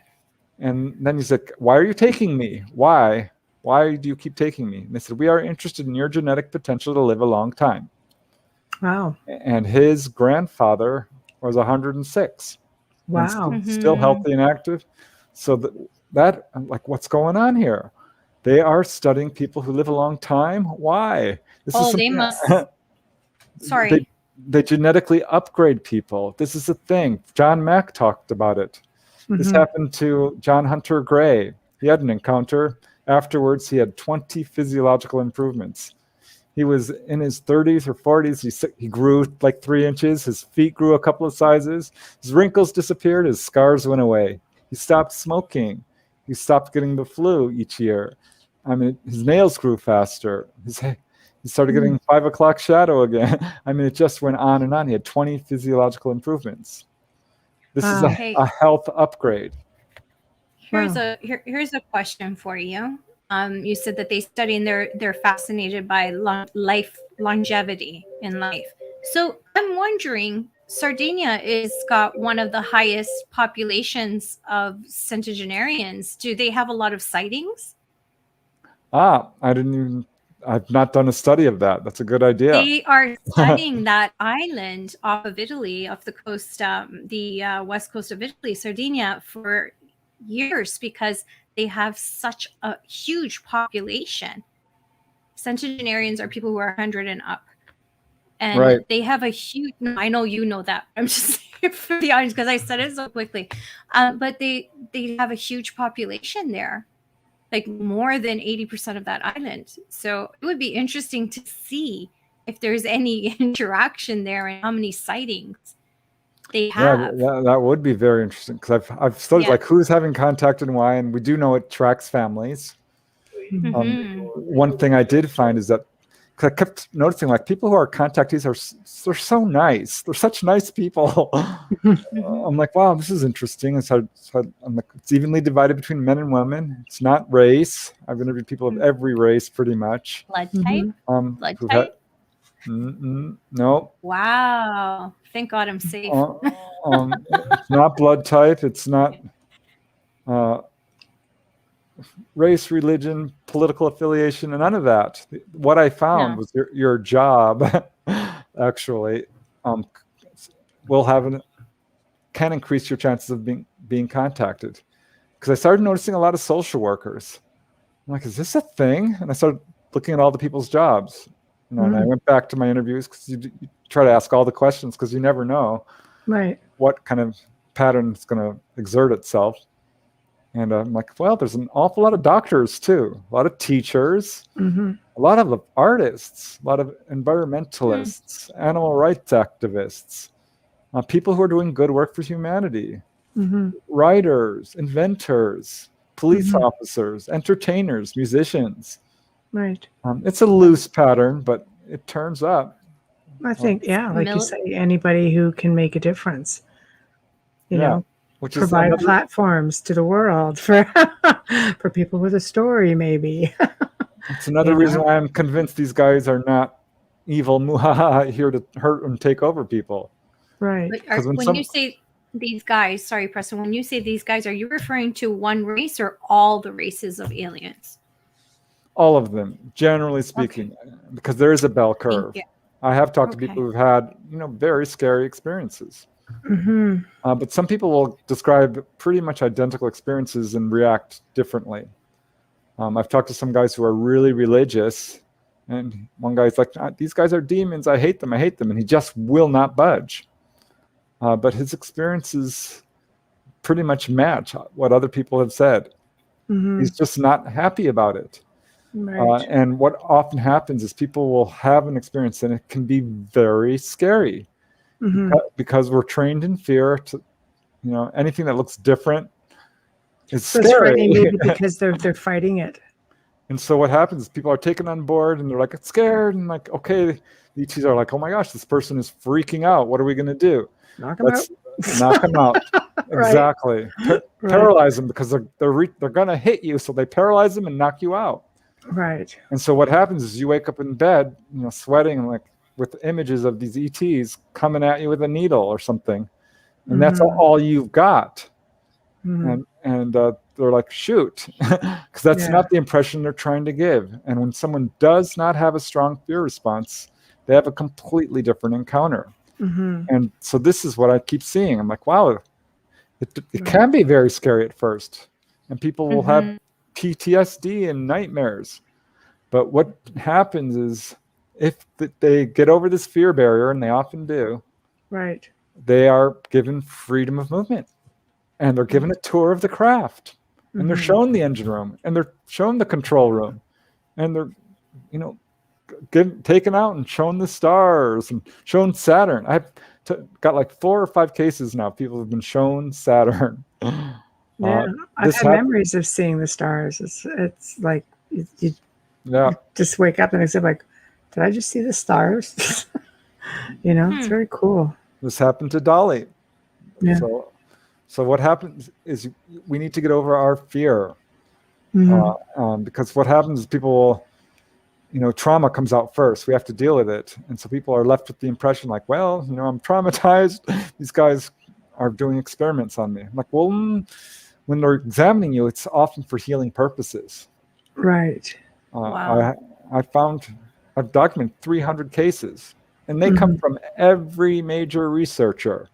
And then he's like, why are you taking me? Why? Why do you keep taking me? And they said, we are interested in your genetic potential to live a long time. Wow. And his grandfather was 106. Wow. Still healthy and active. So that, I'm like, what's going on here? They are studying people who live a long time. Why? They must. Sorry. They genetically upgrade people. This is a thing. John Mack talked about it. This happened to John Hunter Gray. He had an encounter. Afterwards, he had 20 physiological improvements. He was in his 30s or 40s. He grew like 3 inches. His feet grew a couple of sizes. His wrinkles disappeared. His scars went away. He stopped smoking. He stopped getting the flu each year. I mean, his nails grew faster. He started getting 5 o'clock shadow again. I mean, it just went on and on. He had 20 physiological improvements. This is a health upgrade. Here's a question for you. You said that they study and they're fascinated by longevity in life. So I'm wondering, Sardinia is got one of the highest populations of centenarians. Do they have a lot of sightings? I've not done a study of that. That's a good idea. They are studying that island off of Italy, off the coast, the west coast of Italy, Sardinia, for years because they have such a huge population. Centenarians are people who are 100 and up. And they have a huge, I know you know that. I'm just saying for the audience because I said it so quickly. But they have a huge population there. like more than 80% of that island. So it would be interesting to see if there's any interaction there and how many sightings they have. Yeah, that would be very interesting, because I've studied like who's having contact and why, and we do know it tracks families. One thing I did find is that, cause I kept noticing like people who are contactees they're so nice. They're such nice people. I'm like, wow, this is interesting. And so I'm like, it's evenly divided between men and women. It's not race. I've interviewed people of every race pretty much. Blood type? Blood type? No. Wow. Thank God I'm safe. It's not blood type. It's not race, religion, political affiliation, and none of that. What I found was your job actually can increase your chances of being contacted. Because I started noticing a lot of social workers. I'm like, is this a thing? And I started looking at all the people's jobs. And I went back to my interviews, because you try to ask all the questions, because you never know what kind of pattern is going to exert itself. And I'm like, well, there's an awful lot of doctors too, a lot of teachers, a lot of artists, a lot of environmentalists, animal rights activists, people who are doing good work for humanity, writers, inventors, police officers, entertainers, musicians. Right. It's a loose pattern, but it turns up. I think, like you say, anybody who can make a difference, you know, which provide platforms to the world for people with a story, maybe. It's another reason why I'm convinced these guys are not evil muhaha here to hurt and take over people. Right. When you say these guys, sorry, Preston, when you say these guys, are you referring to one race or all the races of aliens? All of them, generally speaking, because there is a bell curve. I have talked to people who've had, very scary experiences. But some people will describe pretty much identical experiences and react differently. I've talked to some guys who are really religious, and one guy's like, these guys are demons. I hate them. And he just will not budge. But his experiences pretty much match what other people have said. He's just not happy about it. Right. And what often happens is people will have an experience, and it can be very scary because we're trained in fear. To, anything that looks different is scary. Maybe because they're fighting it. And so what happens is people are taken on board, and they're like scared, and like, okay, the ETs are like, oh my gosh, this person is freaking out. What are we going to do? Knock them out. Knock them out. Exactly. Paralyze them, because they're going to hit you, so they paralyze them and knock you out. Right. And so what happens is you wake up in bed, sweating, and like with images of these ETs coming at you with a needle or something, and that's all you've got. And they're like, shoot, because that's not the impression they're trying to give. And when someone does not have a strong fear response, they have a completely different encounter. And so this is what I keep seeing. I'm like, wow, it can be very scary at first, and people will have PTSD and nightmares. But what happens is, if they get over this fear barrier, and they often do, they are given freedom of movement, and they're given a tour of the craft, and they're shown the engine room, and they're shown the control room, and they're taken out and shown the stars and shown Saturn. I've got like 4 or 5 cases now. People have been shown Saturn. I've had memories of seeing the stars. It's like you just wake up and it's like, did I just see the stars? It's very cool. This happened to Dolly. So what happens is we need to get over our fear, because what happens is people will, trauma comes out first. We have to deal with it, and so people are left with the impression like, well, I'm traumatized. These guys are doing experiments on me. I'm like, well, when they're examining you, it's often for healing purposes. Right. Wow. I've documented 300 cases, and they come from every major researcher.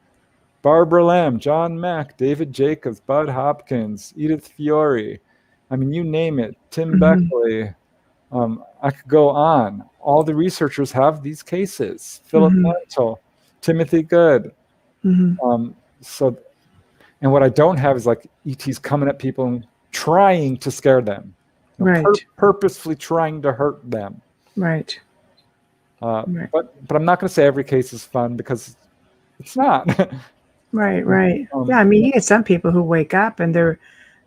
Barbara Lamb, John Mack, David Jacobs, Bud Hopkins, Edith Fiore. I mean, you name it. Tim Beckley. I could go on. All the researchers have these cases. Philip Mantle, Timothy Good. And what I don't have is like ETs coming at people and trying to scare them. Right. Purposefully trying to hurt them. Right. Right. But I'm not going to say every case is fun, because it's not. Right. Yeah, I mean, you get some people who wake up and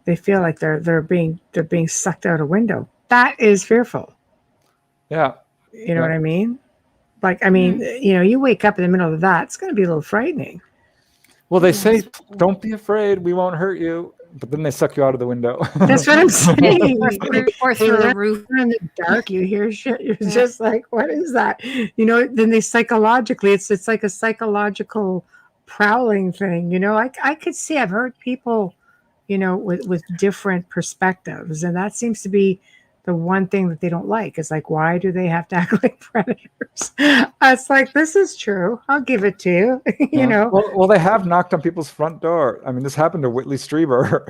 they feel like they're being sucked out a window. That is fearful. Yeah. You know what I mean? Like, I mean, you wake up in the middle of that, it's going to be a little frightening. Well, they say, don't be afraid, we won't hurt you. But then they suck you out of the window. That's what I'm saying. Or through the roof. In the dark, you hear shit. You're just like, what is that? Then they psychologically, it's like a psychological prowling thing. I could see, I've heard people, with different perspectives. And that seems to be the one thing that they don't like. Is like, why do they have to act like predators? It's like, this is true. I'll give it to you. you know. Well, they have knocked on people's front door. I mean, this happened to Whitley Strieber.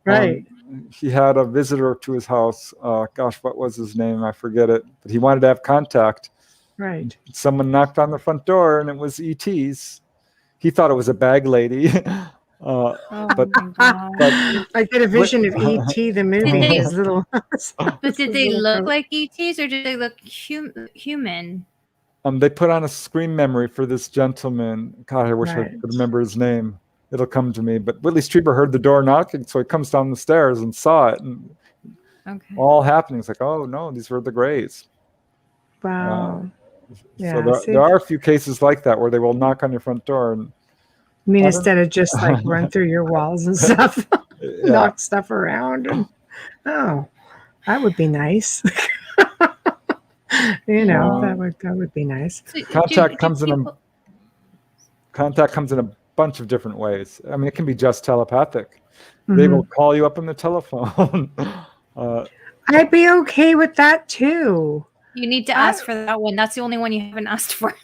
Right. He had a visitor to his house. Gosh, what was his name? I forget it. But he wanted to have contact. Right. Someone knocked on the front door, and it was ET's. He thought it was a bag lady. But I get a vision of E.T. the movie. His little. But did they look like ETs, or did they look human? They put on a screen memory for this gentleman. God, I wish I could remember his name. It'll come to me. But Whitley Strieber heard the door knocking, so he comes down the stairs and saw it, and all happening. It's like, oh no, these were the Greys. Wow. So there are a few cases like that where they will knock on your front door and. I mean, instead of just like run through your walls and stuff, knock stuff around, and that would be nice. That would be nice. Contact comes in a bunch of different ways. I mean, it can be just telepathic. They will call you up on the telephone. I'd be okay with that too. You need to ask for that one. That's the only one you haven't asked for.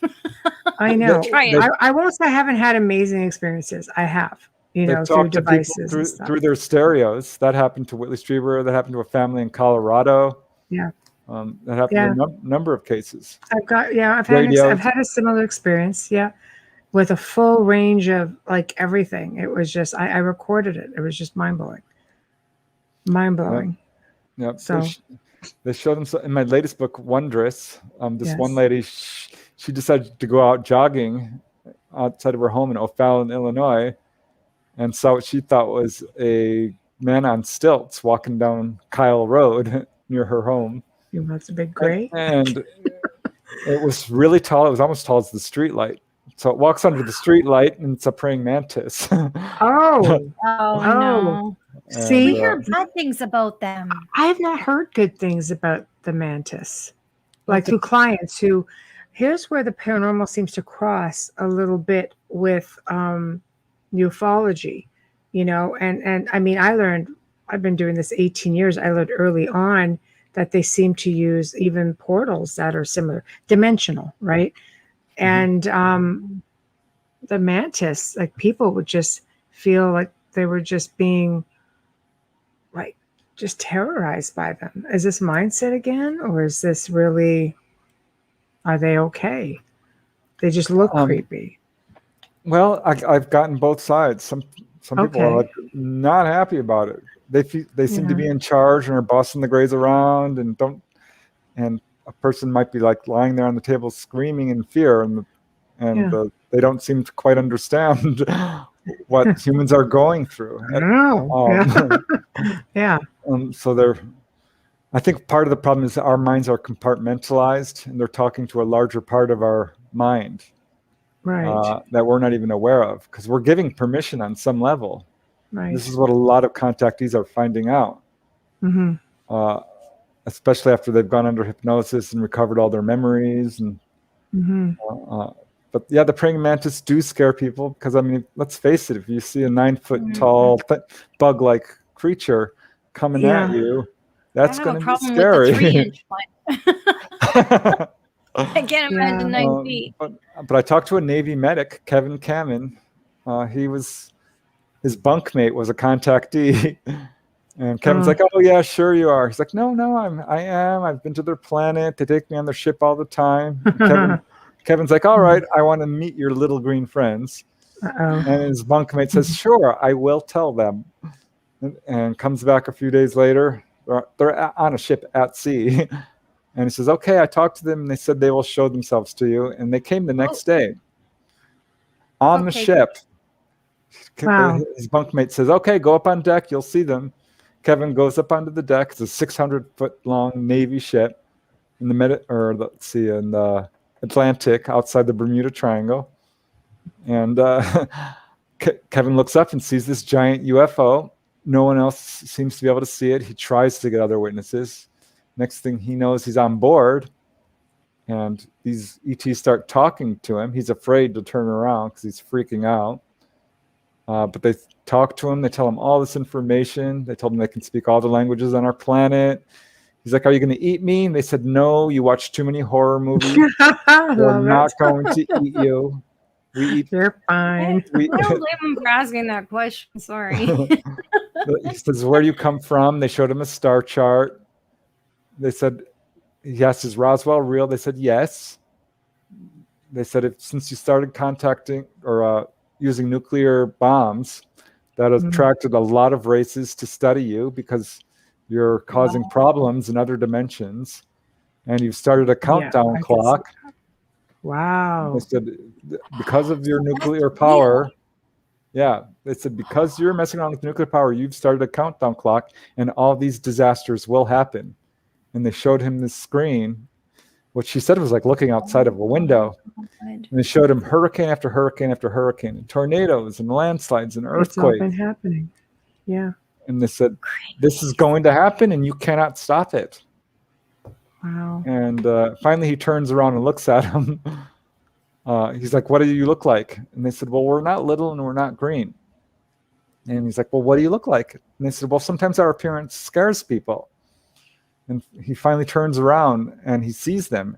I know. Try it. I won't say I haven't had amazing experiences. I have, through devices and stuff. Through their stereos. That happened to Whitley Strieber. That happened to a family in Colorado. Yeah. That happened in a number of cases. I've had a similar experience. Yeah. With a full range of like everything. It was just, I recorded it. It was just mind blowing. Yep. So. They showed them in my latest book, Wondrous. This one lady, she decided to go out jogging outside of her home in O'Fallon, Illinois, and saw what she thought was a man on stilts walking down Kyle Road near her home. That's a big gray. And it was really tall. It was almost tall as the street light. So it walks under the street light, and it's a praying mantis. No. See, we hear bad things about them. I have not heard good things about the mantis. Like through clients who, here's where the paranormal seems to cross a little bit with ufology, and I mean, I've been doing this 18 years. I learned early on that they seem to use even portals that are similar, dimensional, right? And the mantis, like people would just feel like they were just being like just terrorized by them. Is this mindset again, or is this really, are they okay? They just look creepy. Well, I've gotten both sides. Some people are like not happy about it. They seem to be in charge and are bossing the Greys around, and a person might be like lying there on the table screaming in fear, and they don't seem to quite understand what humans are going through. So I think part of the problem is that our minds are compartmentalized, and they're talking to a larger part of our mind, that we're not even aware of, because we're giving permission on some level. Right. This is what a lot of contactees are finding out, especially after they've gone under hypnosis and recovered all their memories. And but the praying mantis do scare people, because I mean, let's face it, if you see a 9-foot tall bug-like creature coming at you, that's going to be scary. I can't imagine 9 feet. But I talked to a Navy medic, Kevin Kamen. His bunkmate was a contactee. And Kevin's like, oh yeah, sure you are. He's like, no, I am. I've been to their planet. They take me on their ship all the time. Kevin's like, all right, I want to meet your little green friends. And his bunkmate says, sure, I will tell them. And comes back a few days later. They're on a ship at sea. And he says, okay, I talked to them and they said they will show themselves to you. And they came the next day on the ship. Wow. His bunkmate says, okay, go up on deck. You'll see them. Kevin goes up onto the deck. It's a 600-foot-long Navy ship in the Atlantic outside the Bermuda Triangle. And Kevin looks up and sees this giant UFO. No one else seems to be able to see it. He tries to get other witnesses. Next thing he knows, he's on board. And these ETs start talking to him. He's afraid to turn around because he's freaking out. But they talk to him. They tell him all this information. They told him they can speak all the languages on our planet. He's like, are you going to eat me? And they said, no, you watch too many horror movies. We're not going to eat you. You're fine. I don't blame him for asking that question. Sorry. He says, where do you come from? They showed him a star chart. They said, yes, is Roswell real? They said, yes. They said, since you started contacting or using nuclear bombs, that has attracted a lot of races to study you because you're causing problems in other dimensions. And you've started a countdown clock. Wow. They said, because of your nuclear power, they said, because you're messing around with nuclear power, you've started a countdown clock and all these disasters will happen. And they showed him this screen, which she said was like looking outside of a window. And they showed him hurricane after hurricane after hurricane, and tornadoes and landslides and earthquakes. It's all been happening. Yeah. And they said, this is going to happen and you cannot stop it. Wow. And finally he turns around and looks at him. He's like, what do you look like? And they said, well, we're not little and we're not green. And he's like, well, what do you look like? And they said, well, sometimes our appearance scares people. And he finally turns around and he sees them.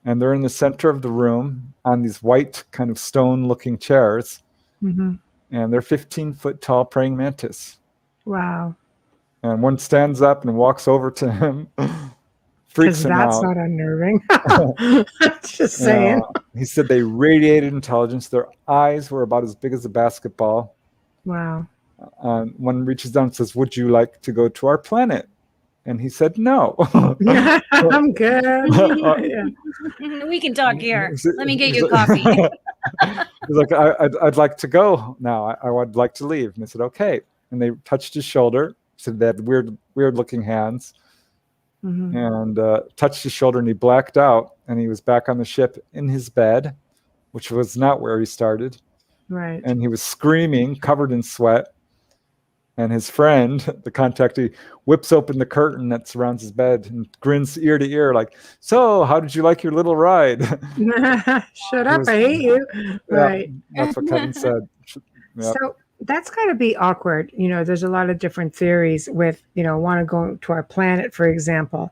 And they're in the center of the room on these white kind of stone-looking chairs. And they're 15-foot tall praying mantis. Wow. And one stands up and walks over to him. Freaks him out. That's not unnerving. Just saying. He said they radiated intelligence. Their eyes were about as big as a basketball. Wow. One reaches down and says, would you like to go to our planet? And he said, no. I'm good. We can talk here. Let me get you a coffee. He's like, I'd like to go now. I would like to leave. And they said, okay. And they touched his shoulder. Said they had weird looking hands. And touched his shoulder and he blacked out. And he was back on the ship in his bed, which was not where he started. Right. And he was screaming, covered in sweat. And his friend, the contactee, whips open the curtain that surrounds his bed and grins ear to ear like, so how did you like your little ride? Shut up, I hate you. Right. That's what Kevin said. Yep. So that's got to be awkward. You know, there's a lot of different theories with, want to go to our planet, for example.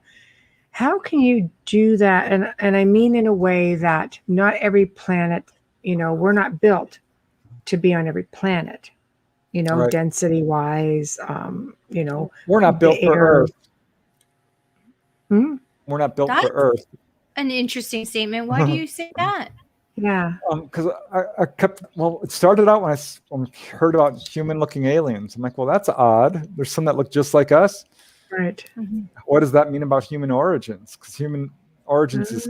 How can you do that? And I mean in a way that not every planet, we're not built to be on every planet. Right. Density wise, we're not built for Earth. We're not built for Earth. An interesting statement. Why do you say that? Yeah. Because I kept, it started out when I heard about human looking aliens. I'm like, well, that's odd. There's some that look just like us. Right. What does that mean about human origins? Because human origins is,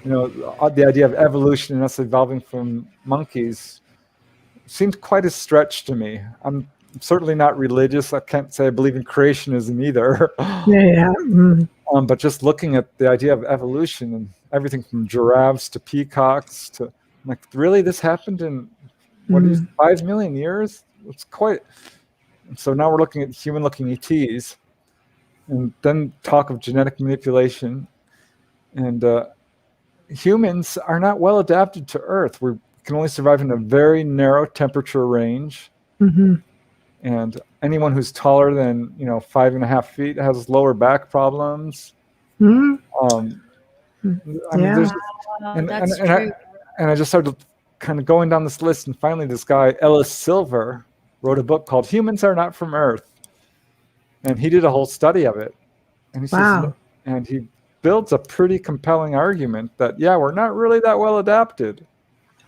the idea of evolution and us evolving from monkeys seemed quite a stretch to me. I'm certainly not religious. I can't say I believe in creationism either. But just looking at the idea of evolution and everything from giraffes to peacocks to, I'm like, really, this happened in 5 million years? It's quite. So now we're looking at human-looking ETs, and then talk of genetic manipulation, and humans are not well adapted to Earth. We can only survive in a very narrow temperature range. And anyone who's taller than 5.5 feet has lower back problems. That's true. I just started kind of going down this list, and finally this guy Ellis Silver wrote a book called Humans Are Not From Earth, and he did a whole study of it. And he says, and he builds a pretty compelling argument that we're not really that well adapted.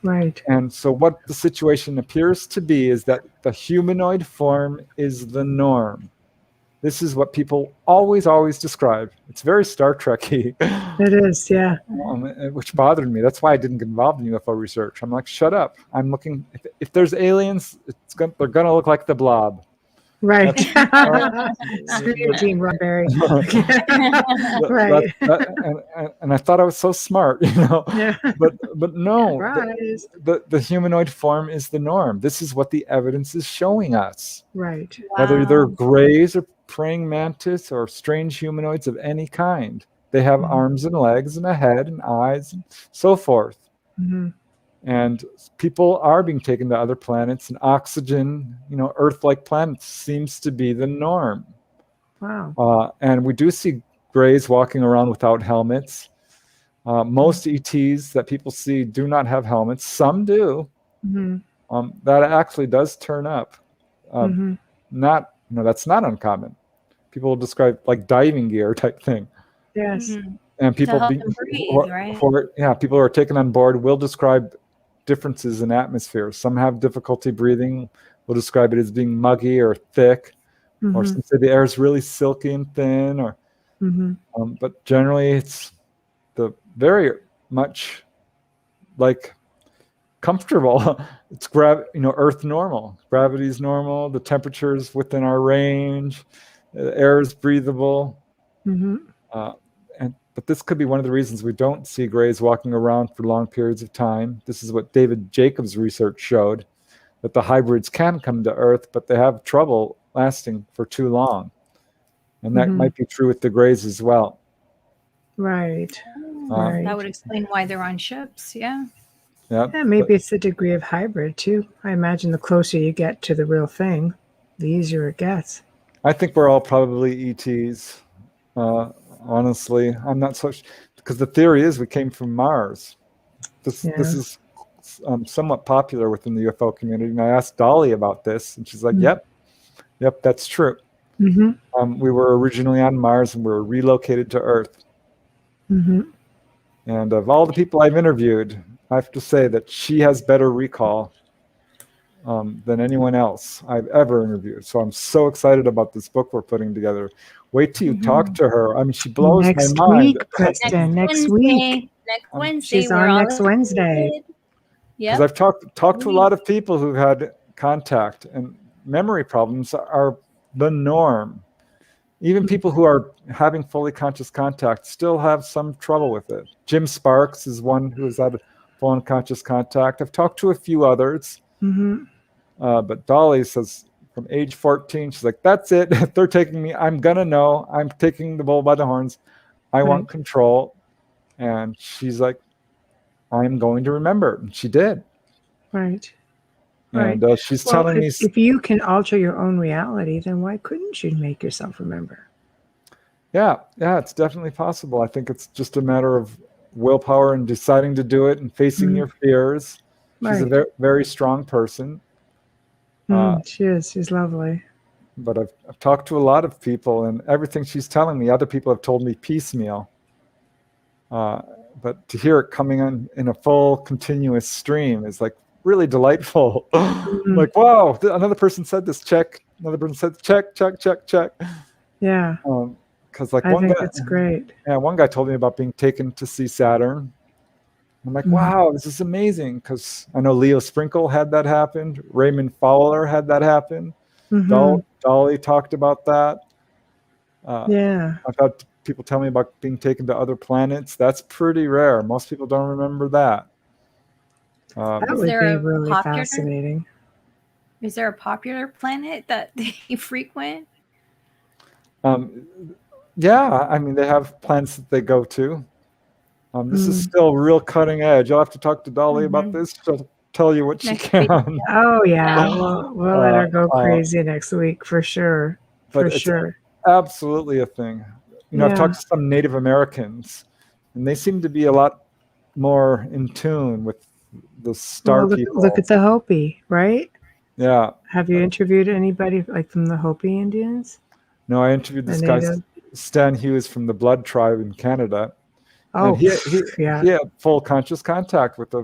Right. And so what the situation appears to be is that the humanoid form is the norm. This is what people always describe. It's very Star Trek-y. It is, yeah. Which bothered me. That's why I didn't get involved in UFO research. I'm like, shut up. I'm looking. If there's aliens, they're gonna look like the Blob. Right. Screw you, Team Roddenberry. Right. And I thought I was so smart, Yeah. But no, Surprise. the humanoid form is the norm. This is what the evidence is showing us. Right. Whether they're grays or praying mantis or strange humanoids of any kind, they have arms and legs and a head and eyes and so forth. Mm-hmm. And people are being taken to other planets, and oxygen, Earth-like planets seems to be the norm. Wow. And we do see grays walking around without helmets. Most ETs that people see do not have helmets. Some do. Mm-hmm. That actually does turn up. That's not uncommon. People describe like diving gear type thing. Yes. Mm-hmm. And people people who are taken on board will describe differences in atmosphere. Some have difficulty breathing. We'll describe it as being muggy or thick, or some say the air is really silky and thin. Or, but generally, it's the very much like comfortable. It's Earth normal. Gravity is normal. The temperature is within our range. The air is breathable. But this could be one of the reasons we don't see grays walking around for long periods of time. This is what David Jacobs' research showed, that the hybrids can come to Earth, but they have trouble lasting for too long. And that might be true with the grays as well. Right. That would explain why they're on ships, yeah. Yeah, maybe it's the degree of hybrid, too. I imagine the closer you get to the real thing, the easier it gets. I think we're all probably ETs. Honestly, I'm not so because the theory is we came from Mars. This is somewhat popular within the UFO community. And I asked Dolly about this, and she's like, "Yep, that's true. We were originally on Mars, and we were relocated to Earth." And of all the people I've interviewed, I have to say that she has better recall than anyone else I've ever interviewed. So I'm so excited about this book we're putting together. Wait till you talk to her. I mean, she blows my mind. Next week, Preston. Next week. Next Wednesday. She's on next Wednesday. Because I've talked to a lot of people who've had contact, and memory problems are the norm. Even people who are having fully conscious contact still have some trouble with it. Jim Sparks is one who has had full unconscious contact. I've talked to a few others. But Dolly says from age 14, she's like, that's it. If they're taking me, I'm going to know. I'm taking the bull by the horns. I want control. And she's like, I'm going to remember. And she did. Right. And she's telling me. If you can alter your own reality, then why couldn't you make yourself remember? Yeah, it's definitely possible. I think it's just a matter of willpower and deciding to do it and facing your fears. She's a very, very strong person. She is. She's lovely. But I've talked to a lot of people, and everything she's telling me, other people have told me piecemeal. But to hear it coming in a full continuous stream is like really delightful. Like, wow, another person said this, check. Another person said check. Yeah. Because like I think it's great. Yeah, one guy told me about being taken to see Saturn. I'm like, wow, this is amazing. Because I know Leo Sprinkle had that happen. Raymond Fowler had that happen. Dolly talked about that. I've had people tell me about being taken to other planets. That's pretty rare. Most people don't remember that. That would be really fascinating. Is there a popular planet that they frequent? Yeah, I mean, they have planets that they go to. This is still real cutting edge. You'll have to talk to Dolly about this. She'll tell you what she can. Oh, yeah. We'll let her go crazy next week for sure. For sure. Absolutely a thing. I've talked to some Native Americans, and they seem to be a lot more in tune with the star people. Look at the Hopi, right? Yeah. Have you interviewed anybody like from the Hopi Indians? No, I interviewed this guy, Stan Hughes from the Blood Tribe in Canada. Oh, he had full conscious contact with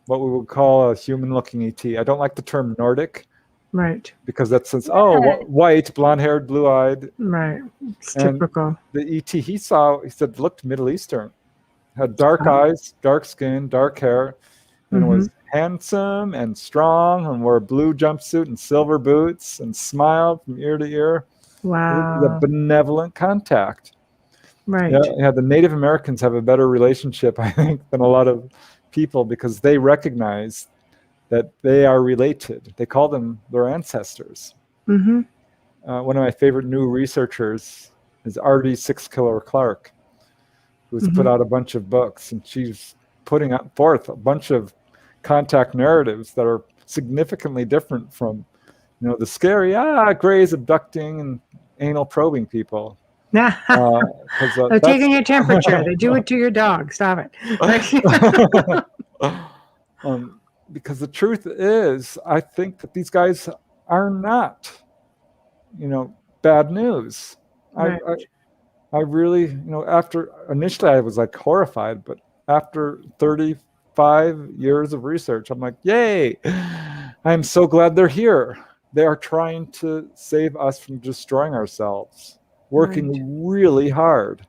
what we would call a human-looking ET. I don't like the term Nordic. Right. Because that says, white, blonde-haired, blue-eyed. Right. It's and typical. The ET he said, looked Middle Eastern. Had dark eyes, dark skin, dark hair, and was handsome and strong and wore a blue jumpsuit and silver boots and smiled from ear to ear. Wow. The benevolent contact. Right. Yeah, the Native Americans have a better relationship, I think, than a lot of people because they recognize that they are related. They call them their ancestors. Mm-hmm. One of my favorite new researchers is R.D. Six-Killer Clark, who's put out a bunch of books, and she's putting forth a bunch of contact narratives that are significantly different from, the scary, Gray's abducting and anal probing people. They're taking your temperature. They do it to your dog. Stop it. Because the truth is, I think that these guys are not, bad news. Right. I really, after initially I was like horrified, but after 35 years of research, I'm like, yay, I'm so glad they're here. They are trying to save us from destroying ourselves, working really hard.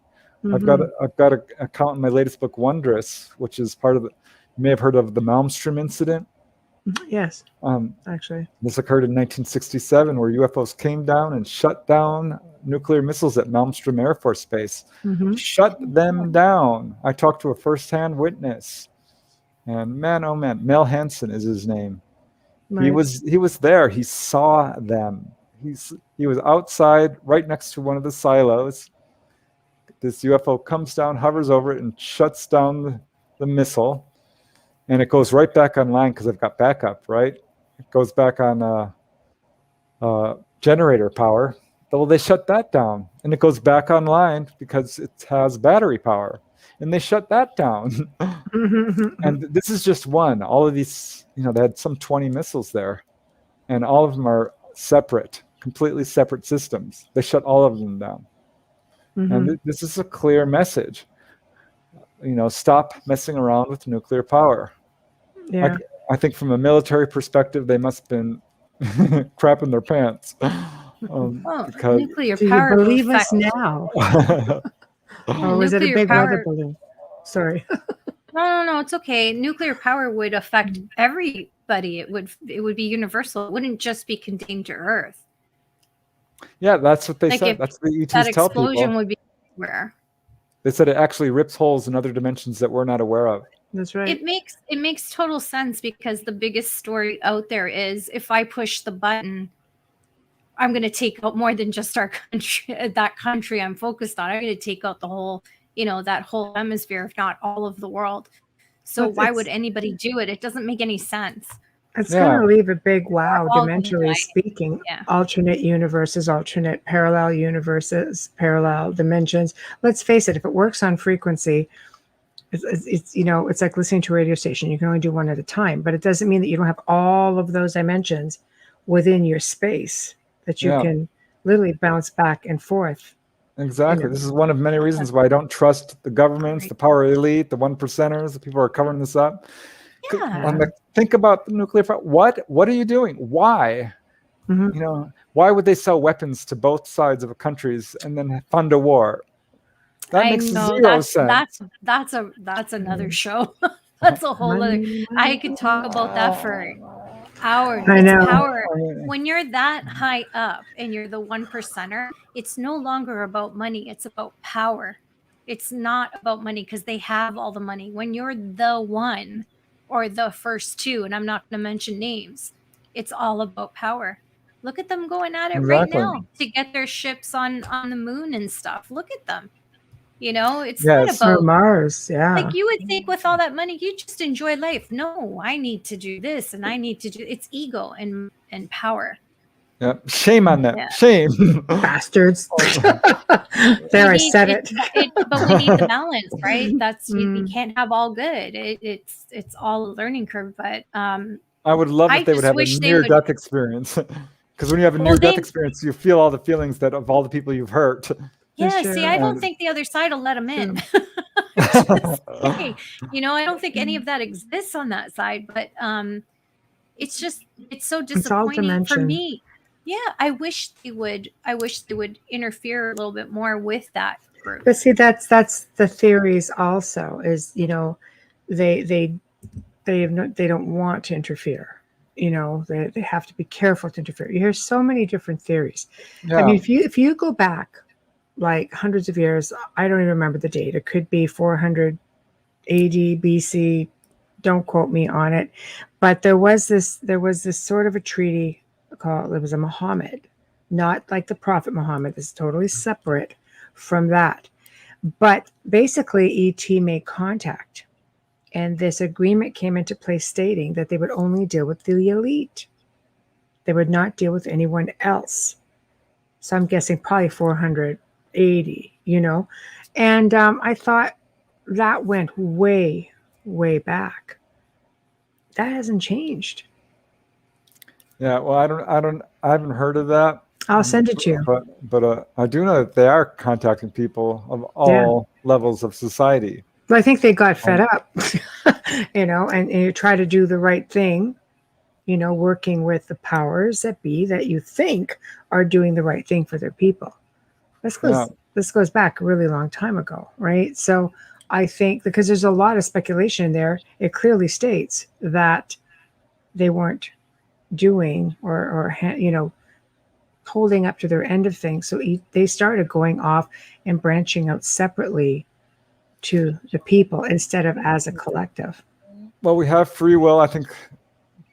I've got an account in my latest book, Wondrous, which is part of you may have heard of the Malmstrom incident. Yes, actually. This occurred in 1967, where UFOs came down and shut down nuclear missiles at Malmstrom Air Force Base. Shut them down. I talked to a first-hand witness, and man, oh man, Mel Hansen is his name. Right. He was there. He saw them. He was outside, right next to one of the silos. This UFO comes down, hovers over it, and shuts down the missile. And it goes right back online because I've got backup, right? It goes back on generator power. Well, they shut that down. And it goes back online because it has battery power. And they shut that down. And this is just one. All of these, they had some 20 missiles there. And all of them are separate, completely separate systems. They shut all of them down. And this is a clear message. Stop messing around with nuclear power. Yeah. I think from a military perspective, they must have been crapping their pants. Because nuclear do power. You believe us now? Or was it a big weather balloon? Sorry. No, it's okay. Nuclear power would affect everybody. It would be universal. It wouldn't just be contained to Earth. Yeah, that's what they said. That's what the ETs tell people. That explosion would be everywhere. They said it actually rips holes in other dimensions that we're not aware of. That's right. It makes total sense because the biggest story out there is if I push the button, I'm going to take out more than just our country, that country I'm focused on. I'm going to take out the whole, that whole hemisphere, if not all of the world. So why would anybody do it? It doesn't make any sense. It's going to leave a big wow, dimensionally speaking. Yeah. Alternate universes, alternate parallel universes, parallel dimensions. Let's face it, if it works on frequency, it's like listening to a radio station. You can only do one at a time, but it doesn't mean that you don't have all of those dimensions within your space that you can literally bounce back and forth. Exactly. This is one of many reasons why I don't trust the governments, the power elite, the 1%ers, the people who are covering this up. Yeah. Think about the nuclear power. What are you doing? Why? Why would they sell weapons to both sides of countries and then fund a war? That makes zero sense. That's another show. That's a whole other. I could talk about that for hours. I know. Power. When you're that high up and you're the 1%er, it's no longer about money. It's about power. It's not about money because they have all the money. When you're the one or the first two, and I'm not going to mention names, it's all about power. Look at them going at it right now to get their ships on the moon and stuff. Look at them. It's not about Mars. Yeah. Like you would think with all that money, you just enjoy life. No, I need to do this and I need to do it's ego and power. Yeah. Shame on them. Yeah. Shame. Bastards. There, I said it. But we need the balance, right? That's you can't have all good. It's all a learning curve. But I would love if they would have a near-death experience. Because when you have a near-death experience, you feel all the feelings of all the people you've hurt. Yeah, see, I don't think the other side will let them in. I don't think any of that exists on that side. But it's so It's all disappointing for dimension. me. Yeah, I wish they would interfere a little bit more with that group. But see, that's the theories also, is, they don't want to interfere. They have to be careful to interfere. You hear so many different theories. Yeah. I mean, if you go back like hundreds of years, I don't even remember the date. It could be 400 AD, BC. Don't quote me on it. But there was this sort of a treaty called, it was a Muhammad, not like the Prophet Muhammad. This is totally separate from that. But basically, ET made contact. And this agreement came into place stating that they would only deal with the elite. They would not deal with anyone else. So I'm guessing probably 480, And I thought that went way, way back. That hasn't changed. Yeah, well, I haven't heard of that. I'll send it to you. But I do know that they are contacting people of all levels of society. But I think they got fed up, and you try to do the right thing, working with the powers that be that you think are doing the right thing for their people. This goes back a really long time ago, right? So I think, because there's a lot of speculation in there, it clearly states that they weren't doing or holding up to their end of things. So they started going off and branching out separately to the people instead of as a collective. Well, we have free will. I think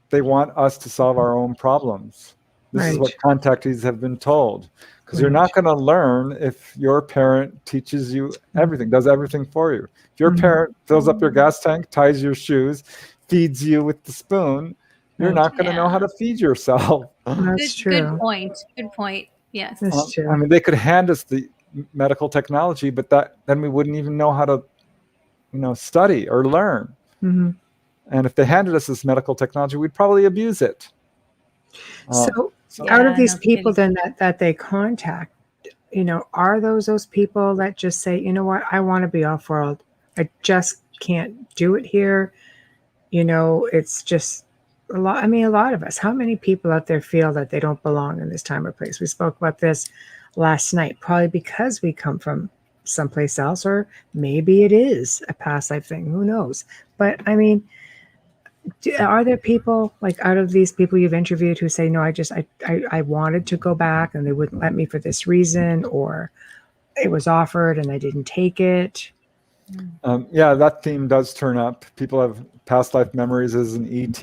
they want us to solve our own problems. This is what contactees have been told. Because you're not going to learn if your parent teaches you everything, does everything for you. If your parent fills up your gas tank, ties your shoes, feeds you with the spoon, you're not going to know how to feed yourself. That's true. Good point. Good point. Yes. That's true. I mean, they could hand us the medical technology, but then we wouldn't even know how to, study or learn. Mm-hmm. And if they handed us this medical technology, we'd probably abuse it. So out of these people then that they contact, are those people that just say, you know what, I want to be off world. I just can't do it here. It's just a lot. I mean, a lot of us, how many people out there feel that they don't belong in this time or place? We spoke about this last night, probably because we come from someplace else, or maybe it is a past life thing. Who knows? But I mean, are there people, like, out of these people you've interviewed, who say, no, I wanted to go back and they wouldn't let me for this reason, or it was offered and I didn't take it? That theme does turn up. People have past life memories as an ET.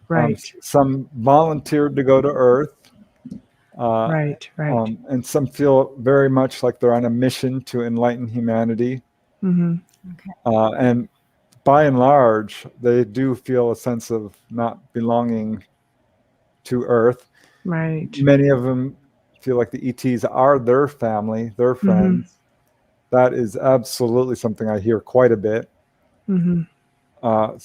Right. Some volunteered to go to Earth. Right. And some feel very much like they're on a mission to enlighten humanity. Mm-hmm. Okay. And by and large, they do feel a sense of not belonging to Earth. Right. Many of them feel like the ETs are their family, their friends. Mm-hmm. That is absolutely something I hear quite a bit. Mm-hmm. I'm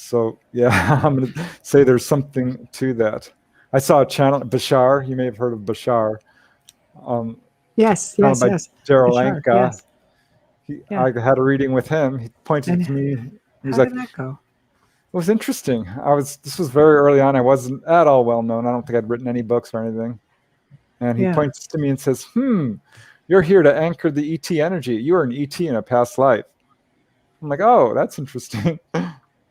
going to say there's something to that. I saw a channel, Bashar. You may have heard of Bashar. Yes. Desrochers. Yes. I had a reading with him. He pointed to me. He was how like, did that go? It was interesting. This was very early on. I wasn't at all well known. I don't think I'd written any books or anything. And he points to me and says, you're here to anchor the ET energy. You were an ET in a past life. I'm like, oh, that's interesting.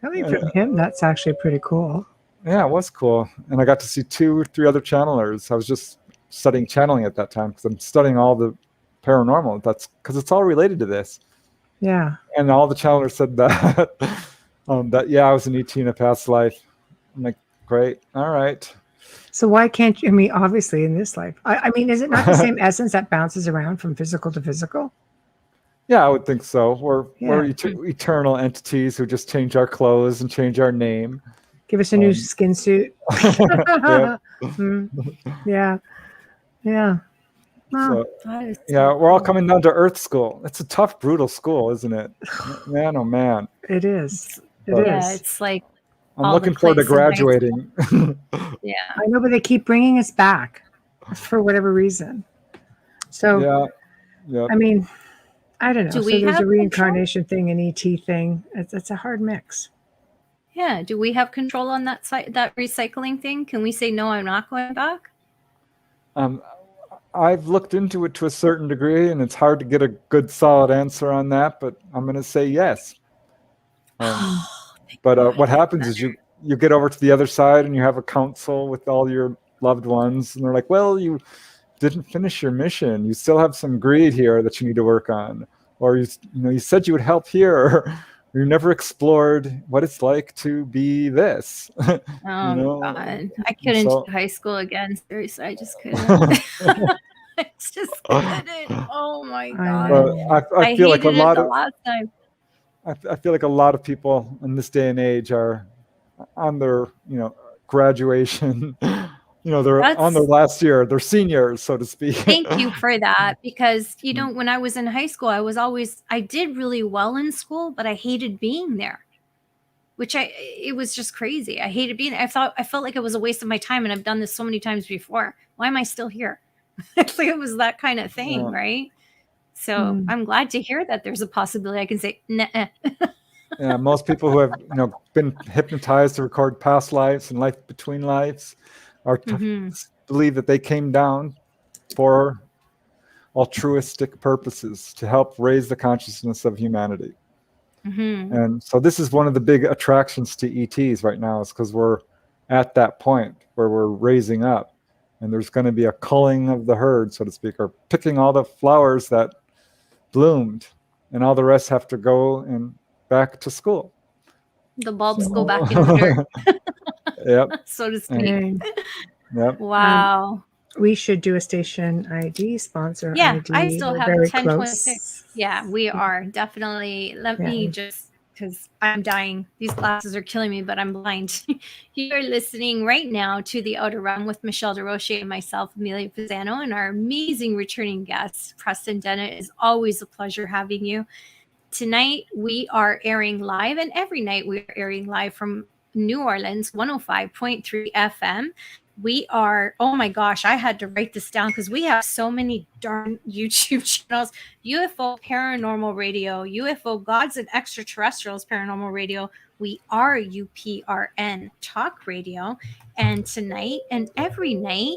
Coming from him, that's actually pretty cool. Yeah, it was cool. And I got to see 2 or 3 other channelers. I was just studying channeling at that time because I'm studying all the paranormal. That's because it's all related to this. Yeah. And all the channelers said that. I was an ET in a past life. I'm like, great. All right. So why can't you? I mean, obviously in this life. I mean, is it not the same essence that bounces around from physical to physical? Yeah, I would think so. We're eternal entities who just change our clothes and change our name. Give us a new skin suit. Yeah. Well, we're all coming down to Earth school. It's a tough, brutal school, isn't it? Man, oh man. It is. It's like I'm looking forward to graduating. Yeah. I know, but they keep bringing us back for whatever reason. So, I mean, I don't know. So there's a reincarnation thing, an ET thing. It's a hard mix. Yeah. Do we have control on that that recycling thing? Can we say, no, I'm not going back? I've looked into it to a certain degree, and it's hard to get a good, solid answer on that, but I'm going to say yes. But what happens is you get over to the other side and you have a council with all your loved ones, and they're like, well, you didn't finish your mission. You still have some greed here that you need to work on. Or you said you would help here, or you never explored what it's like to be this. Oh God. I couldn't do high school again. Seriously, I just couldn't. I just couldn't. Oh my God. I feel like a lot of last time. I feel like a lot of people in this day and age are on their, graduation. They're on their last year, they're seniors, so to speak. Thank you for that, because when I was in high school, I did really well in school, but I hated being there, it was just crazy. I hated being. I felt like it was a waste of my time, and I've done this so many times before. Why am I still here? Like it was that kind of thing, right? So I'm glad to hear that there's a possibility I can say, nah. Yeah, most people who have been hypnotized to record past lives and life between lives are believe that they came down for altruistic purposes to help raise the consciousness of humanity. And so this is one of the big attractions to ETs right now, is because we're at that point where we're raising up, and there's going to be a culling of the herd, so to speak, or picking all the flowers that bloomed, and all the rest have to go and back to school. The bulbs go back in the dirt. Yep. So to speak. Yep. Wow. We should do a station ID, sponsor ID. Yeah, I still have 1026. Yeah, we are definitely. Let me just, because I'm dying. These glasses are killing me, but I'm blind. You're listening right now to The Outer Realm with Michelle Desrochers and myself, Amelia Pisano, and our amazing returning guest, Preston Dennett. It is always a pleasure having you. Tonight, we are airing live, and every night we are airing live from New Orleans, 105.3 FM. We are, oh my gosh, I had to write this down because we have so many darn YouTube channels. UFO Paranormal Radio, UFO Gods and Extraterrestrials Paranormal Radio. We are UPRN Talk Radio. And tonight and every night,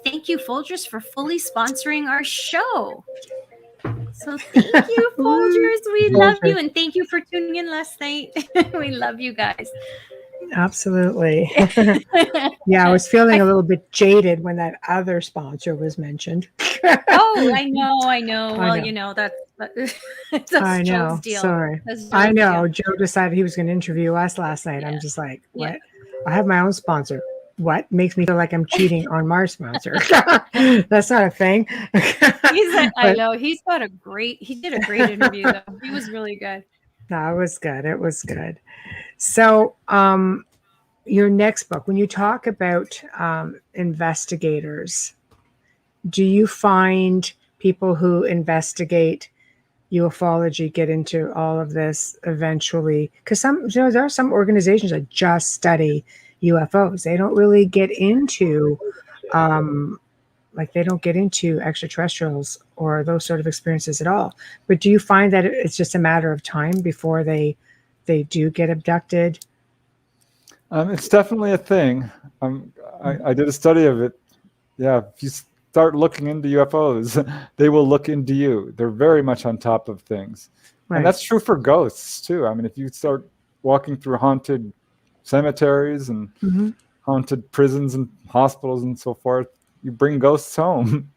thank you, Folgers, for fully sponsoring our show. So thank you, Folgers. We love you. And thank you for tuning in last night. We love you guys. Absolutely. Yeah, I was feeling a little bit jaded when that other sponsor was mentioned. Oh, I know. Well, that's I know. Joe's deal. Sorry. I know. Joe decided he was going to interview us last night. Yeah. I'm just like, what? Yeah. I have my own sponsor. What makes me feel like I'm cheating on my sponsor? That's not a thing. I know. He did a great interview, though. He was really good. No, it was good. It was good. So, your next book, when you talk about investigators, do you find people who investigate ufology get into all of this eventually? Because there are some organizations that just study UFOs. They don't really get into, they don't get into extraterrestrials or those sort of experiences at all. But do you find that it's just a matter of time before they do get abducted? It's definitely a thing. I did a study of it. Yeah, if you start looking into UFOs, they will look into you. They're very much on top of things. Right. And that's true for ghosts, too. I mean, if you start walking through haunted cemeteries and haunted prisons and hospitals and so forth, you bring ghosts home.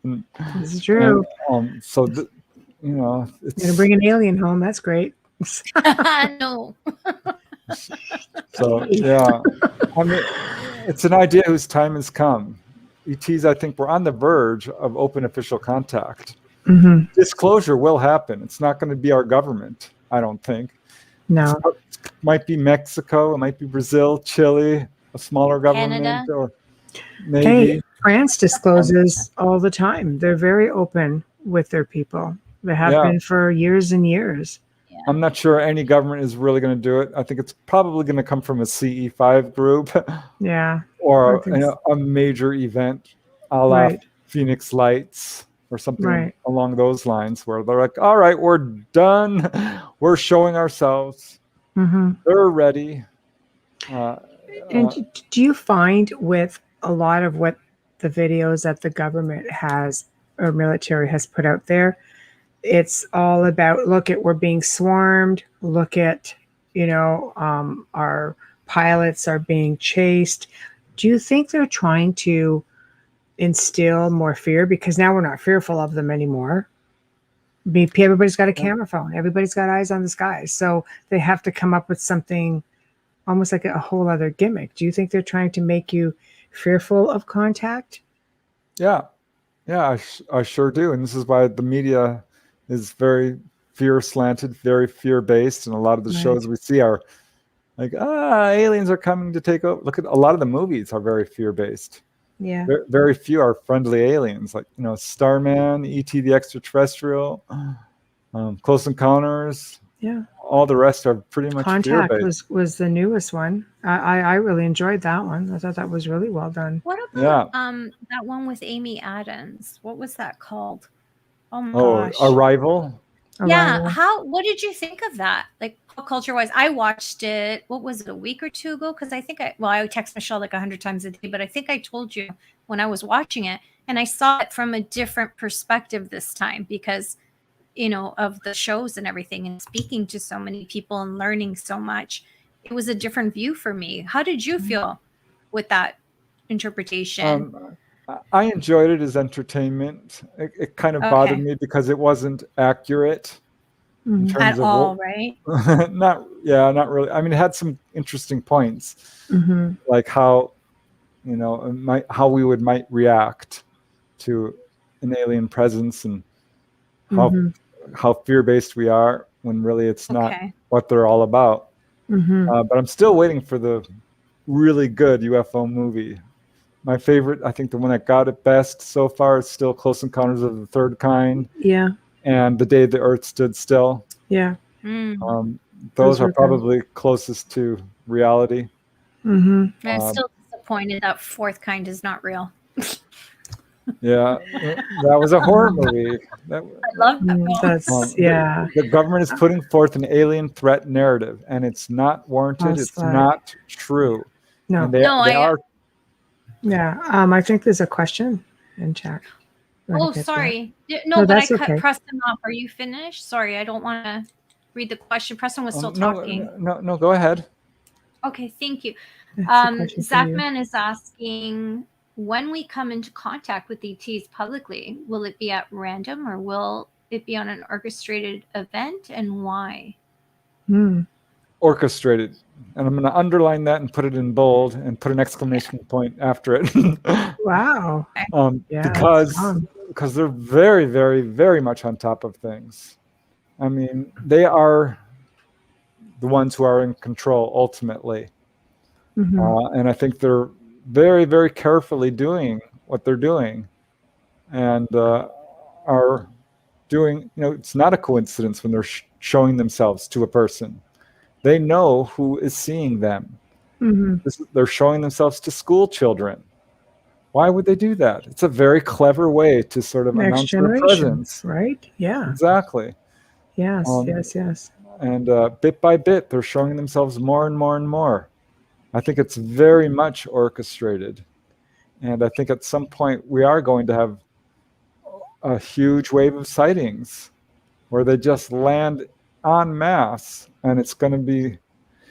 This is true. It's you're going to bring an alien home. That's great. No. So yeah, I mean, it's an idea whose time has come. ETs, I think, we're on the verge of open official contact. Disclosure will happen. It's not going to be our government, I don't think. No, it might be Mexico, it might be Brazil, Chile, a smaller government, Canada. Or maybe. Hey, France discloses all the time. They're very open with their people. They have been for years and years. I'm not sure any government is really going to do it. I think it's probably going to come from a CE5 group. Yeah. Or a major event, a la Phoenix Lights or something along those lines, where they're like, all right, we're done. We're showing ourselves. They're ready. And do you find with a lot of what the videos that the government has or military has put out there, it's all about, look at, we're being swarmed, look at, our pilots are being chased. Do you think they're trying to instill more fear? Because now we're not fearful of them anymore. Everybody's got a camera phone. Everybody's got eyes on the sky. So they have to come up with something almost like a whole other gimmick. Do you think they're trying to make you fearful of contact? Yeah, I sure do. And this is why the media is very fear slanted, very fear based. And a lot of the shows we see are like, aliens are coming to take over. Look at a lot of the movies are very fear based. Yeah. Very few are friendly aliens, like, Starman, E.T. the Extraterrestrial, Close Encounters. Yeah. All the rest are pretty much Contact fear-based. was the newest one. I really enjoyed that one. I thought that was really well done. What about that one with Amy Adams? What was that called? Oh my gosh. Arrival. Yeah. What did you think of that? Like, pop culture wise, I watched it. What was it, a week or two ago? Because I text Michelle like 100 times a day, but I think I told you when I was watching it, and I saw it from a different perspective this time because, of the shows and everything, and speaking to so many people and learning so much. It was a different view for me. How did you feel with that interpretation? I enjoyed it as entertainment. It kind of bothered me because it wasn't accurate in terms at of all, right? not really. I mean, it had some interesting points, like how, how we might react to an alien presence, and how fear-based we are when really it's not what they're all about. But I'm still waiting for the really good UFO movie. My favorite, I think the one that got it best so far is still Close Encounters of the Third Kind. Yeah. And The Day the Earth Stood Still. Yeah. Those are probably closest to reality. I'm still disappointed that Fourth Kind is not real. Yeah, that was a horror movie. I love that. The government is putting forth an alien threat narrative, and it's not warranted. It's not true. No, they are. Yeah, I think there's a question in chat. Sorry. No, but I cut Preston off. Are you finished? Sorry, I don't want to read the question. Preston was still talking. No, go ahead. Okay, thank you. Zachman is asking, when we come into contact with ETs publicly, will it be at random or will it be on an orchestrated event, and why? Orchestrated. And I'm going to underline that and put it in bold and put an exclamation point after it. Wow. Because they're very, very, very much on top of things. I mean, they are the ones who are in control ultimately. And I think they're very, very carefully doing what they're doing, and are doing, it's not a coincidence when they're showing themselves to a person. They know who is seeing them. They're showing themselves to school children. Why would they do that? It's a very clever way to sort of announce their presence. Right? Yeah. Exactly. Yes, yes. And bit by bit, they're showing themselves more and more and more. I think it's very much orchestrated. And I think at some point we are going to have a huge wave of sightings where they just land en masse, and it's going to be,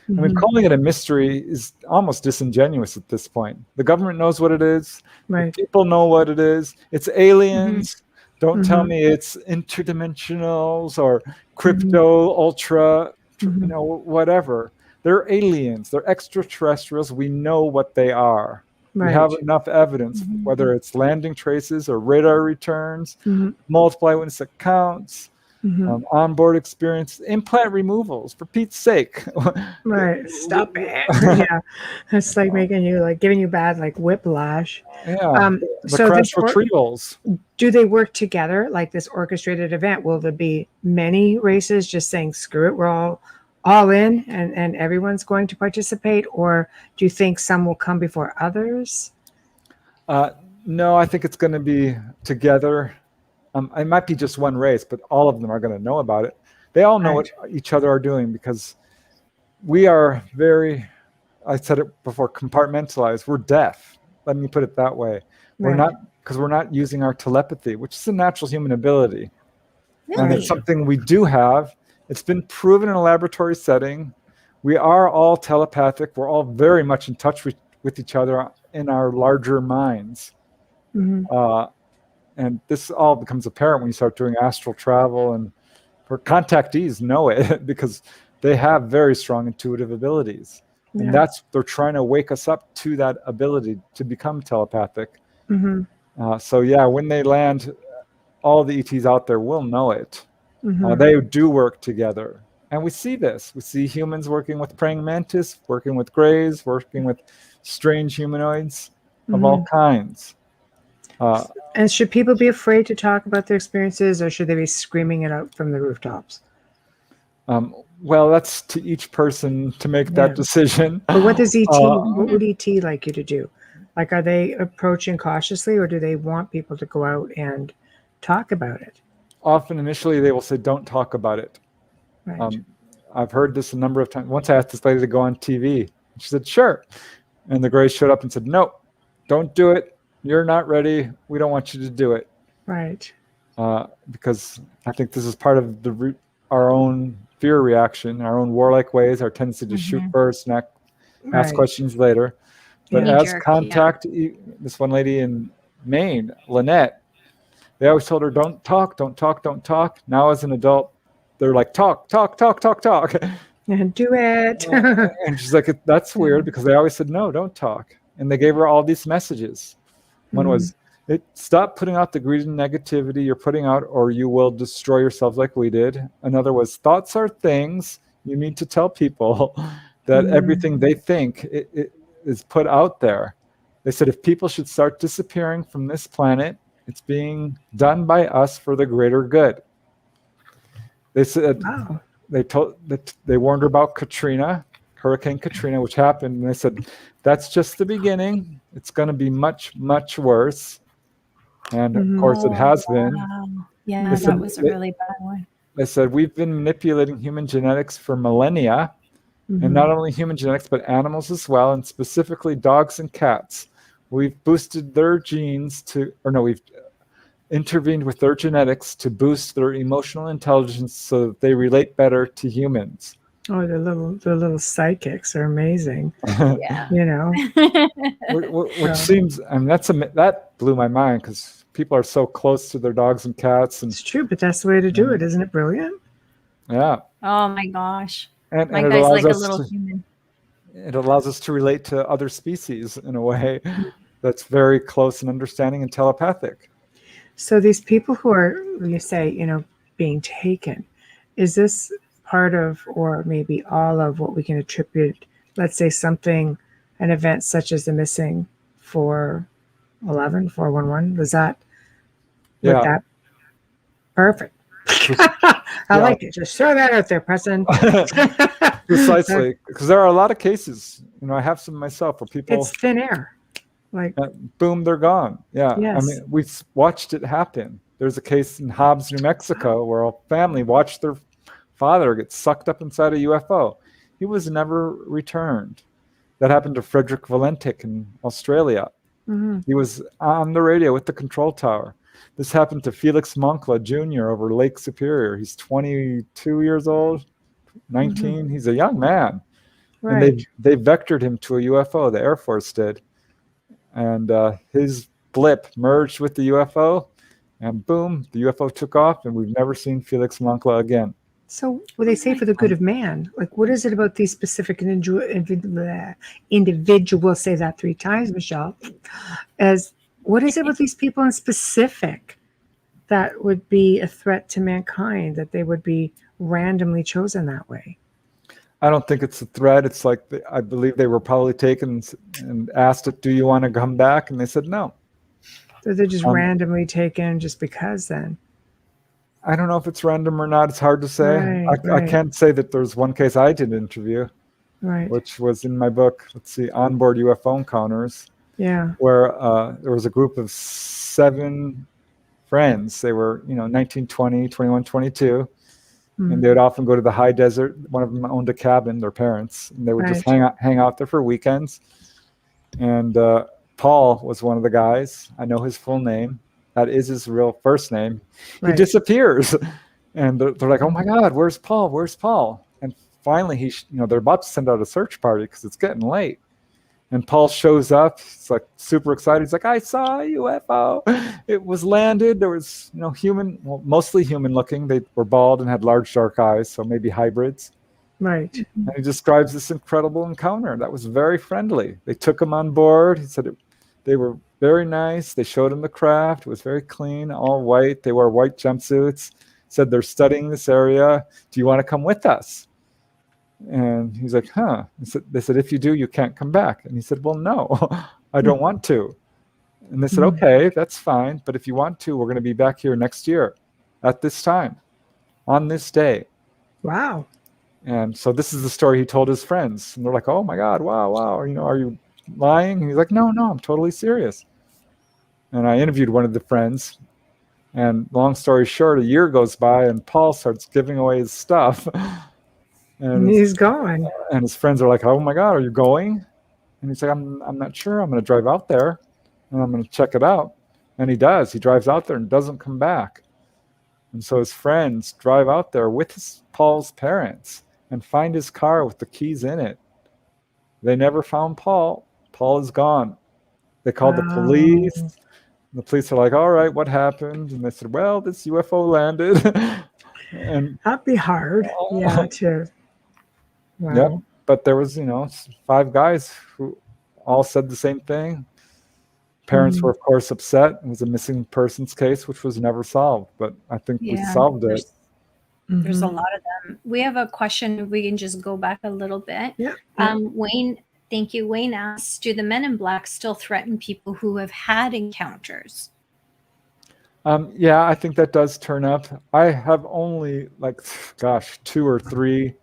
I mean, calling it a mystery is almost disingenuous at this point. The government knows what it is. Right. People know what it is. It's aliens. Don't tell me it's interdimensionals or crypto, ultra, whatever. They're aliens. They're extraterrestrials. We know what they are. Right. We have enough evidence, whether it's landing traces or radar returns, multiple eyewitness accounts, onboard experience, implant removals, for Pete's sake. Right. Stop it. Yeah. It's like making you, giving you bad, whiplash. Yeah. The crash retrievals. Do they work together, like this orchestrated event? Will there be many races just saying, screw it, we're all in and everyone's going to participate? Or do you think some will come before others? No, I think it's going to be together. It might be just one race, but all of them are going to know about it. They all know what each other are doing, because we are very I said it before, compartmentalized. We're deaf. Let me put it that way. We're not, because we're not using our telepathy, which is a natural human ability. Really? And it's something we do have. It's been proven in a laboratory setting. We are all telepathic. We're all very much in touch with each other in our larger minds. And this all becomes apparent when you start doing astral travel. And for contactees know it because they have very strong intuitive abilities. And they're trying to wake us up to that ability to become telepathic. So yeah, when they land, all the ETs out there will know it. They do work together. And we see this. We see humans working with praying mantis, working with greys, working with strange humanoids of all kinds. And should people be afraid to talk about their experiences, or should they be screaming it out from the rooftops? Well, that's to each person to make that decision. But what does what would ET like you to do? Like, are they approaching cautiously, or do they want people to go out and talk about it? Often initially they will say, don't talk about it. Right. I've heard this a number of times. Once I asked this lady to go on TV. She said, sure. And the Greys showed up and said, no, don't do it. You're not ready. We don't want you to do it. Right. Because I think this is part of our own fear reaction, our own warlike ways, our tendency to shoot first and ask questions later. But as contact, this one lady in Maine, Lynette, they always told her, don't talk, don't talk, don't talk. Now as an adult, they're like, talk, talk, talk, talk, talk. And do it. And she's like, that's weird, because they always said, no, don't talk. And they gave her all these messages. One was, stop putting out the greed and negativity you're putting out, or you will destroy yourselves like we did. Another was, thoughts are things. You need to tell people that everything they think it is put out there. They said, if people should start disappearing from this planet, it's being done by us for the greater good. They said, they warned her about Hurricane Katrina, which happened. And they said, that's just the beginning. It's going to be much, much worse. And of course it has been. Yeah, that was a really bad one. They said, we've been manipulating human genetics for millennia. And not only human genetics, but animals as well, and specifically dogs and cats. We've boosted their genes we've intervened with their genetics to boost their emotional intelligence so that they relate better to humans. Oh, the little psychics are amazing. Yeah. You know. Which seems, I mean, that blew my mind, because people are so close to their dogs and cats. And it's true, but that's the way to do it. Isn't it brilliant? Yeah. Oh my gosh. And my it guy's allows like a little human. It allows us to relate to other species in a way that's very close and understanding and telepathic. So these people who are, you say, being taken, is this part of, or maybe all of, what we can attribute, let's say an event such as the missing 411, was that? Yeah. That? Perfect. I like it. Just throw that out there, Preston. Precisely, because there are a lot of cases. I have some myself where people. It's thin air. Like boom, they're gone. Yeah. Yes. I mean, we've watched it happen. There's a case in Hobbs, New Mexico, where a family watched their father get sucked up inside a UFO. He was never returned. That happened to Frederick Valentic in Australia. He was on the radio with the control tower. This happened to Felix Moncla Jr. over Lake Superior. He's 22 years old, 19. He's a young man. Right. And they vectored him to a UFO, the Air Force did. And his blip merged with the UFO, and boom, the UFO took off, and we've never seen Felix Moncla again. So what they say for the good of man, like, what is it about these specific individuals, say that 3 times, Michelle, what is it about these people in specific that would be a threat to mankind, that they would be randomly chosen that way? I don't think it's a threat. It's like, I believe they were probably taken and asked it, do you want to come back? And they said no. So they're just randomly taken just because then? I don't know if it's random or not. It's hard to say. I can't say that there's one case I did interview, which was in my book, Onboard UFO Encounters. Yeah. Where there was a group of 7 friends. They were, 19, 20, 21, 22. And they would often go to the high desert. One of them owned a cabin, their parents, and they would just hang out there for weekends. And Paul was one of the guys. I know his full name. That is his real first name. He disappears. And they're like, oh my God, where's Paul? Where's Paul? And finally, they're about to send out a search party because it's getting late. And Paul shows up. He's like super excited. He's like, I saw a UFO. It was landed. There was, mostly human looking. They were bald and had large dark eyes, so maybe hybrids. Right. And he describes this incredible encounter that was very friendly. They took him on board. He said they were very nice. They showed him the craft. It was very clean, all white. They wore white jumpsuits. Said they're studying this area. Do you want to come with us? And he's like, huh. They said, if you do, you can't come back. And he said, well, no, I don't want to. And they said, okay, that's fine. But if you want to, we're going to be back here next year at this time, on this day. Wow. And so this is the story he told his friends. And they're like, oh my God, wow. Are you lying? And he's like, no, I'm totally serious. And I interviewed one of the friends. And long story short, a year goes by and Paul starts giving away his stuff. And he's going. And his friends are like, oh my God, are you going? And he's like, I'm not sure. I'm going to drive out there and I'm going to check it out. And he does. He drives out there and doesn't come back. And so his friends drive out there with Paul's parents and find his car with the keys in it. They never found Paul. Paul is gone. They called the police. The police are like, all right, what happened? And they said, well, this UFO landed. And that'd be hard. Yeah, too. Wow. Yep. But there was, 5 guys who all said the same thing. Parents were, of course, upset. It was a missing persons case, which was never solved. But I think we solved it. There's a lot of them. We have a question. We can just go back a little bit. Yeah. Wayne, thank you. Wayne asks, do the men in black still threaten people who have had encounters? Yeah, I think that does turn up. I have only 2 or 3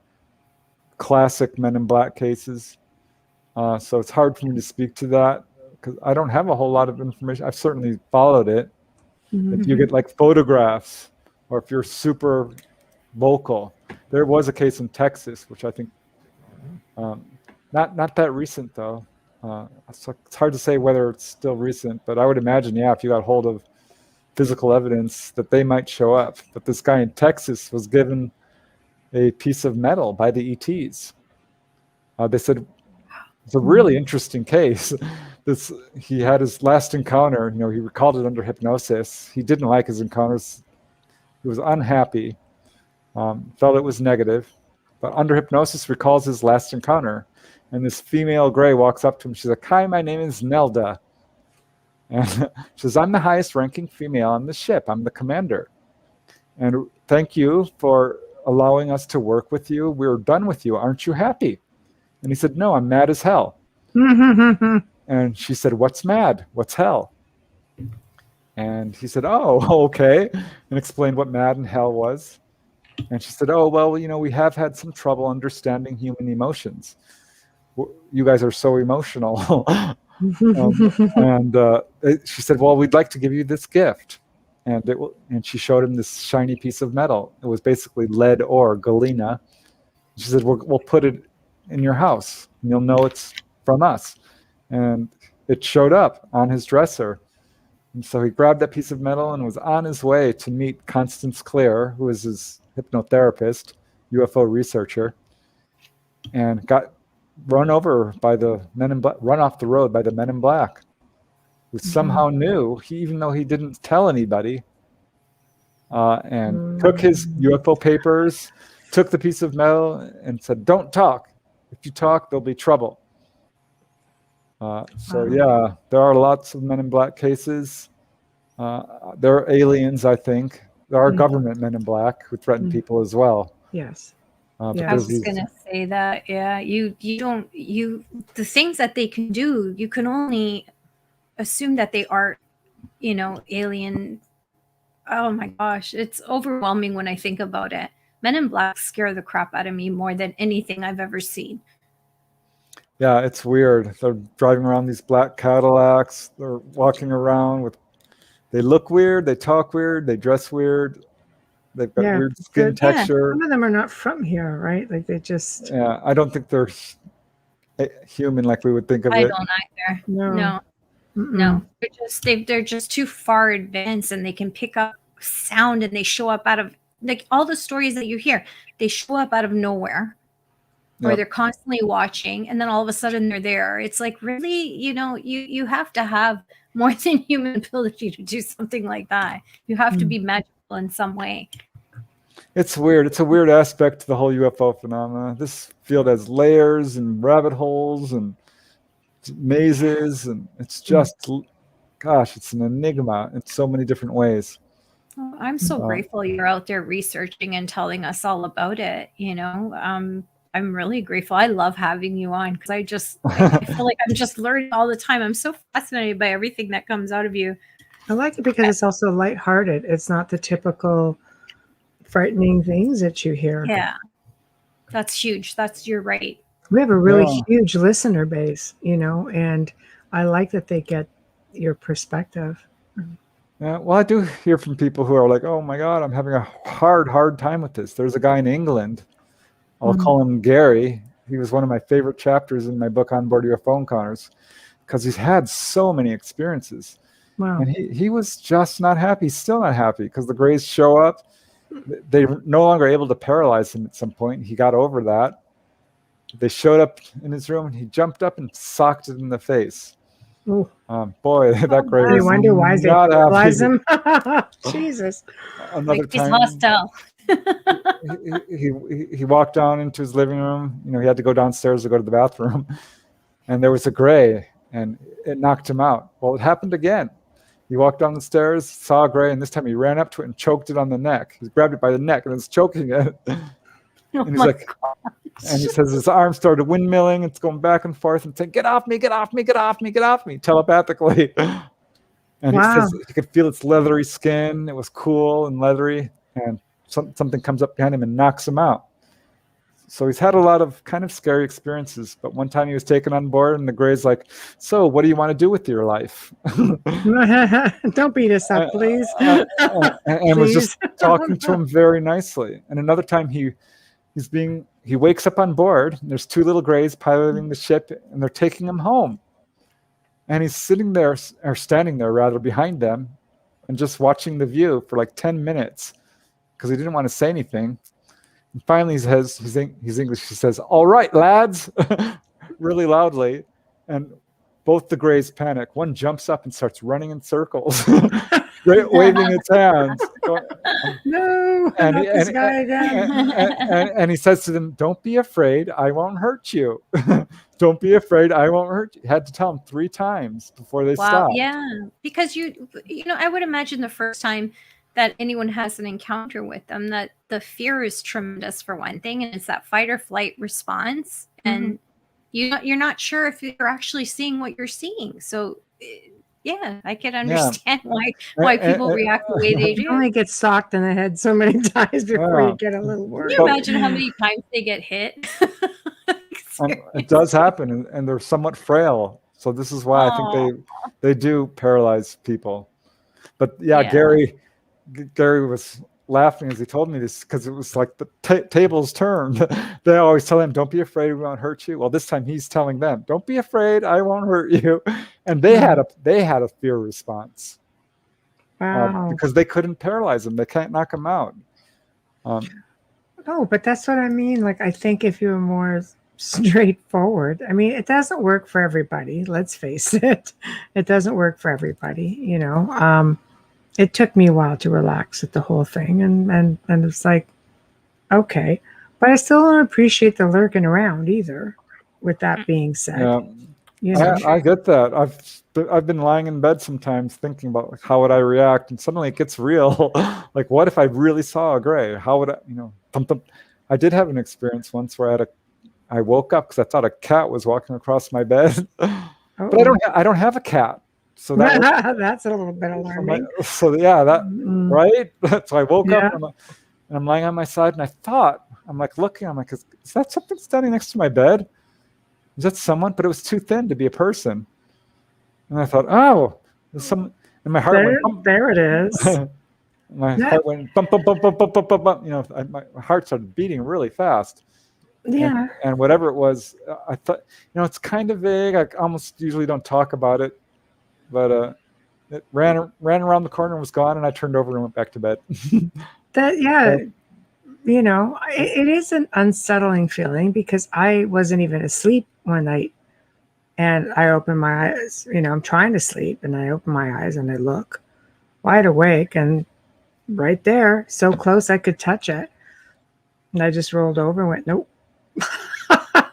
classic Men in Black cases. So it's hard for me to speak to that because I don't have a whole lot of information. I've certainly followed it. If you get photographs or if you're super vocal, there was a case in Texas, which I think, not that recent though. So it's hard to say whether it's still recent, but I would imagine, if you got hold of physical evidence that they might show up. But this guy in Texas was given a piece of metal by the ETs. They said it's a really interesting case. He had his last encounter. He recalled it under hypnosis. He didn't like his encounters. He was unhappy. Felt it was negative. But under hypnosis, recalls his last encounter. And this female gray walks up to him. She's like, "Hi, my name is Nelda." And she says, "I'm the highest ranking female on the ship. I'm the commander. And thank you for allowing us to work with you. We're done with you. Aren't you happy?" And he said, "No, I'm mad as hell." And she said, "What's mad? What's hell?" And he said, "Oh, okay." And explained what mad and hell was. And she said, "Oh, well, we have had some trouble understanding human emotions. You guys are so emotional." She said, "Well, we'd like to give you this gift." And she showed him this shiny piece of metal. It was basically lead ore, galena. She said, we'll put it in your house, and you'll know it's from us. And it showed up on his dresser. And so he grabbed that piece of metal and was on his way to meet Constance Clear, who is his hypnotherapist, UFO researcher, and got run over by the men in black, run off the road by the Men in Black, who somehow knew, even though he didn't tell anybody, and took his UFO papers, took the piece of metal, and said, "Don't talk. If you talk, there'll be trouble." Yeah, there are lots of Men in Black cases. There are aliens, I think. There are government Men in Black who threaten people as well. Yes. I was going to say that. Yeah, the things that they can do, you can only assume that they are, alien. Oh my gosh, it's overwhelming when I think about it. Men in Black scare the crap out of me more than anything I've ever seen. Yeah, it's weird. They're driving around these black Cadillacs. They're walking around they look weird, they talk weird, they dress weird. They've got weird skin texture. Some of them are not from here, right? Like they just. Yeah, I don't think they're human like we would think of it. I don't either. No. They're just too far advanced, and they can pick up sound, and they show up out of like all the stories that you hear. They show up out of nowhere. Or they're constantly watching, and then all of a sudden they're there. It's like, really, you have to have more than human ability to do something like that. You have to be magical in some way. It's weird. It's a weird aspect to the whole UFO phenomena. This field has layers and rabbit holes and mazes, and it's just, gosh, it's an enigma in so many different ways. I'm so grateful you're out there researching and telling us all about it. I'm really grateful. I love having you on because I feel like I'm just learning all the time. I'm so fascinated by everything that comes out of you. I like it because it's also lighthearted. It's not the typical frightening things that you hear. Yeah, that's huge. You're right. We have a really huge listener base, and I like that they get your perspective. Yeah, well, I do hear from people who are like, oh my God, I'm having a hard time with this. There's a guy in England. I'll call him Gary. He was one of my favorite chapters in my book, On Board UFO Encounters, because he's had so many experiences. Wow. And he was just not happy. He's still not happy because the Greys show up. They're no longer able to paralyze him at some point. He got over that. They showed up in his room, and he jumped up and socked it in the face. Boy, that Grey was I wonder why they paralyze him. Jesus. Another like he's time, hostile. he walked down into his living room. He had to go downstairs to go to the bathroom, and there was a Grey, and it knocked him out. Well, it happened again. He walked down the stairs, saw a Grey, and this time he ran up to it and choked it on the neck. He grabbed it by the neck and was choking it. And he's like, and he says his arm started windmilling. It's going back and forth and saying, "Get off me! Get off me! Get off me! Get off me!" telepathically. And he says he could feel its leathery skin. It was cool and leathery, and something comes up behind him and knocks him out. So he's had a lot of kind of scary experiences. But one time he was taken on board, and the Grey's like, "So, what do you want to do with your life?" Don't beat us up, please. And was just talking to him very nicely. And another time he wakes up on board, and there's two little Greys piloting the ship, and they're taking him home. And he's sitting there, or standing there rather, behind them, and just watching the view for like 10 minutes because he didn't want to say anything. And finally he says, he's English, he says, "All right, lads," really loudly. And both the Greys panic. One jumps up and starts running in circles, waving its hands. No, and not this guy again. And he says to them, "Don't be afraid, I won't hurt you." Don't be afraid, I won't hurt you. Had to tell them 3 times before they stopped. Yeah, because I would imagine the first time that anyone has an encounter with them, that the fear is tremendous for one thing, and it's that fight or flight response, and you're not sure if you're actually seeing what you're seeing. So yeah, I can understand why people react the way they do. You only get socked in the head so many times before you get a little worried. Can you imagine how many times they get hit? It does happen, and they're somewhat frail. So this is why I think they do paralyze people. But yeah. Gary was laughing as he told me this because it was like the tables turned. They always tell him, "Don't be afraid, we won't hurt you." Well, this time he's telling them, "Don't be afraid, I won't hurt you." And they had a fear response. Wow. Because they couldn't paralyze him. They can't knock him out. No, but that's what I mean. Like, I think if you were more straightforward, I mean, it doesn't work for everybody. Let's face it. It doesn't work for everybody, It took me a while to relax at the whole thing, and it's like, okay, but I still don't appreciate the lurking around either. With that being said, I get that. I've been lying in bed sometimes thinking about like, how would I react, and suddenly it gets real. Like, what if I really saw a Grey? How would I? I did have an experience once where I woke up because I thought a cat was walking across my bed, but I don't have a cat. So that's a little bit alarming. right? So I woke up and I'm lying on my side, and I'm like looking, I'm like, is that something standing next to my bed? Is that someone? But it was too thin to be a person. And I thought, there's some in my heart. There it is. My heart went bump, bump, bump, bump, bump, bump, bump, bump. My heart started beating really fast. Yeah. And whatever it was, I thought, it's kind of vague. I almost usually don't talk about it, but it ran around the corner and was gone, and I turned over and went back to bed. It is an unsettling feeling because I wasn't even asleep one night, and I opened my eyes. I'm trying to sleep, and I open my eyes and I look wide awake, and right there, so close I could touch it, and I just rolled over and went, nope.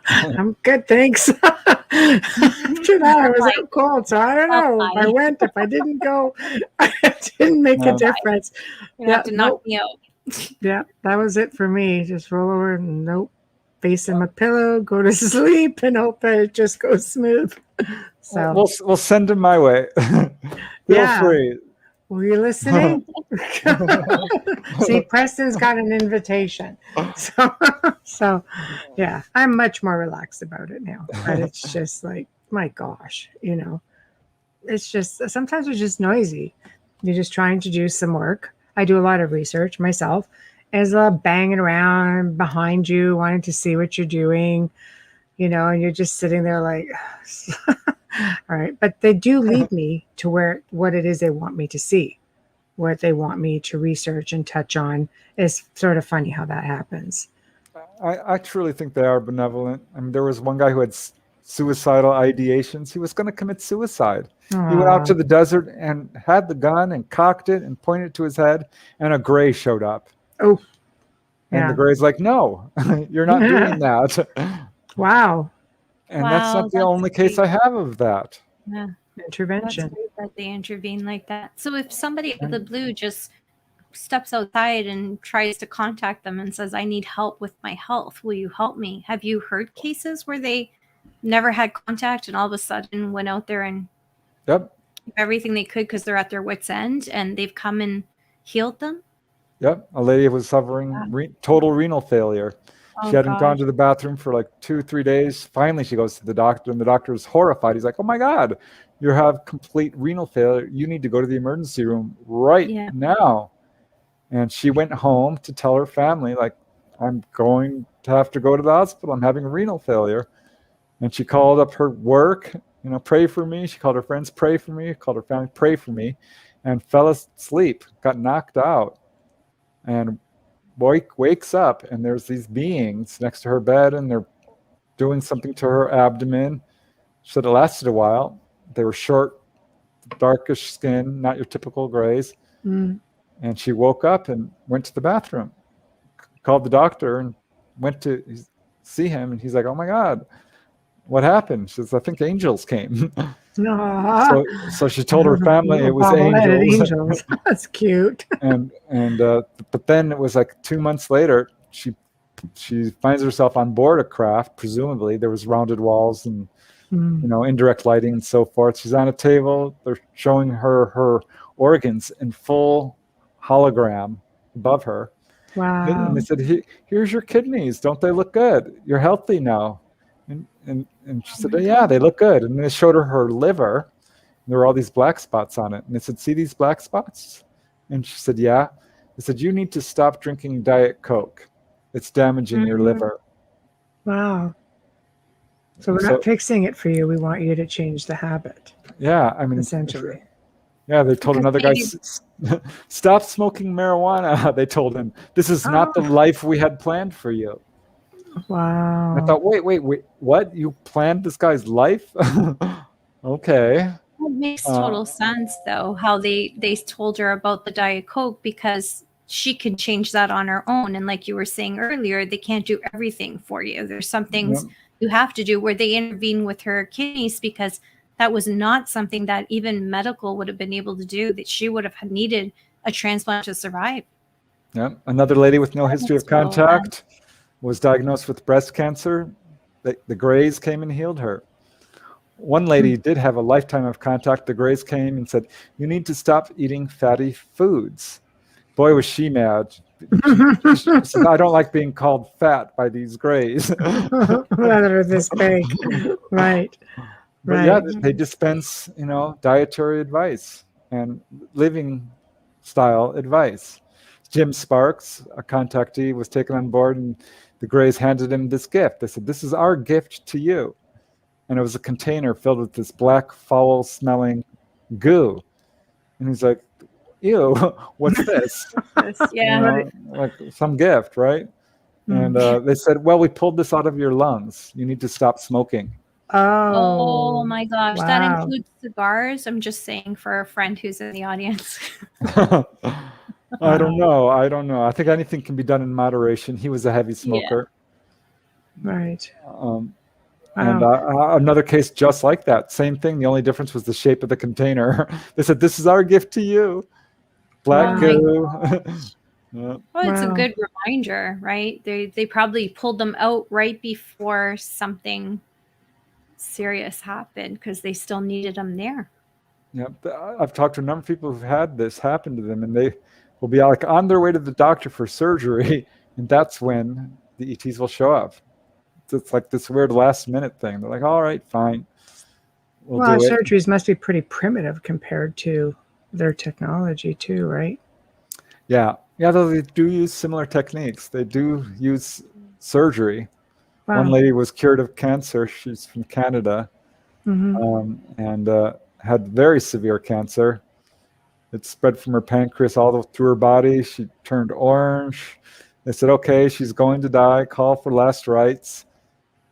I'm good, thanks. After that, I was out cold, so I don't know if I went, if I didn't go. It didn't make a difference. You have to knock me out. Yeah, that was it for me. Just roll over and nope, face in my pillow, go to sleep, and hope that it just goes smooth. So we'll send him my way. Feel free. Were you listening? See, Preston's got an invitation. So yeah, I'm much more relaxed about it now. But it's just like, my gosh, it's just, sometimes it's just noisy. You're just trying to do some work. I do a lot of research myself. There's a lot of banging around behind you, wanting to see what you're doing, and you're just sitting there like, all right. But they do lead me to what it is they want me to see, what they want me to research and touch on. It's sort of funny how that happens. I truly think they are benevolent. I mean, there was one guy who had suicidal ideations. He was going to commit suicide. Aww. He went out to the desert and had the gun and cocked it and pointed it to his head, and a gray showed up. Oh, and the gray's like, no, you're not doing that. Wow. And that's not the only case I have of that. Yeah. Intervention. That's weird that they intervene like that. So if somebody out of the blue just steps outside and tries to contact them and says, I need help with my health, will you help me? Have you heard cases where they never had contact and all of a sudden went out there and everything they could because they're at their wits' end and they've come and healed them? Yep. A lady was suffering total renal failure. She hadn't gone to the bathroom for like 2-3 days. Finally, she goes to the doctor, and the doctor is horrified. He's like, oh my God, you have complete renal failure. You need to go to the emergency room right now. And she went home to tell her family, like, I'm going to have to go to the hospital. I'm having renal failure. And she called up her work, pray for me. She called her friends, pray for me. Called her family, pray for me. And fell asleep, got knocked out. And wakes up, and there's these beings next to her bed, and they're doing something to her abdomen. She said it lasted a while. They were short, darkish skin, not your typical grays. And she woke up and went to the bathroom, called the doctor, and went to see him. And he's like, oh my God, what happened? She says, I think angels came. So she told her family it was angels. That's cute. But then it was like 2 months later, she finds herself on board a craft. Presumably there was rounded walls and indirect lighting and so forth. She's on a table. They're showing her organs in full hologram above her. Wow. And they said, here's your kidneys. Don't they look good? You're healthy now. And she said, yeah, they look good. And they showed her liver. There were all these black spots on it. And they said, see these black spots? And she said, yeah. They said, you need to stop drinking Diet Coke. It's damaging your liver. Wow. So we're not fixing it for you. We want you to change the habit. Yeah, I mean, essentially. Yeah, they told another guy, stop smoking marijuana. They told him, this is not the life we had planned for you. Wow. I thought, wait, what? You planned this guy's life? Okay. It makes total sense, though, how they told her about the Diet Coke, because she can change that on her own. And like you were saying earlier, they can't do everything for you. There's some things you have to do, where they intervene with her kidneys, because that was not something that even medical would have been able to do, that she would have needed a transplant to survive. Yeah. Another lady with no history of contact was diagnosed with breast cancer. The Greys came and healed her. One lady did have a lifetime of contact. The Greys came and said, you need to stop eating fatty foods. Boy, was she mad. She said, I don't like being called fat by these Greys. Rather this big. Right. But yeah, they dispense, dietary advice and living style advice. Jim Sparks, a contactee, was taken on board, and the Greys handed him this gift. They said, "This is our gift to you." And it was a container filled with this black, foul-smelling goo. And he's like, "Ew, what's this?" Yeah. Like some gift, right? And they said, "Well, we pulled this out of your lungs. You need to stop smoking." Oh my gosh. Wow. That includes cigars. I'm just saying for a friend who's in the audience. I don't know. I think anything can be done in moderation. He was a heavy smoker. Yeah. Right. And another case just like that. Same thing. The only difference was the shape of the container. They said, "This is our gift to you." Black goo. Well, it's a good reminder, right? They probably pulled them out right before something serious happened because they still needed them there. Yeah, I've talked to a number of people who've had this happen to them, and they will be like on their way to the doctor for surgery, and that's when the ETs will show up. It's like this weird last minute thing. They're like, "All right, fine. Well, surgeries must be pretty primitive compared to their technology too, right? Yeah, though they do use similar techniques. They do use surgery. Wow. One lady was cured of cancer. She's from Canada, and had very severe cancer. It spread from her pancreas all through her body. She turned orange. They said, "Okay, she's going to die. Call for last rites."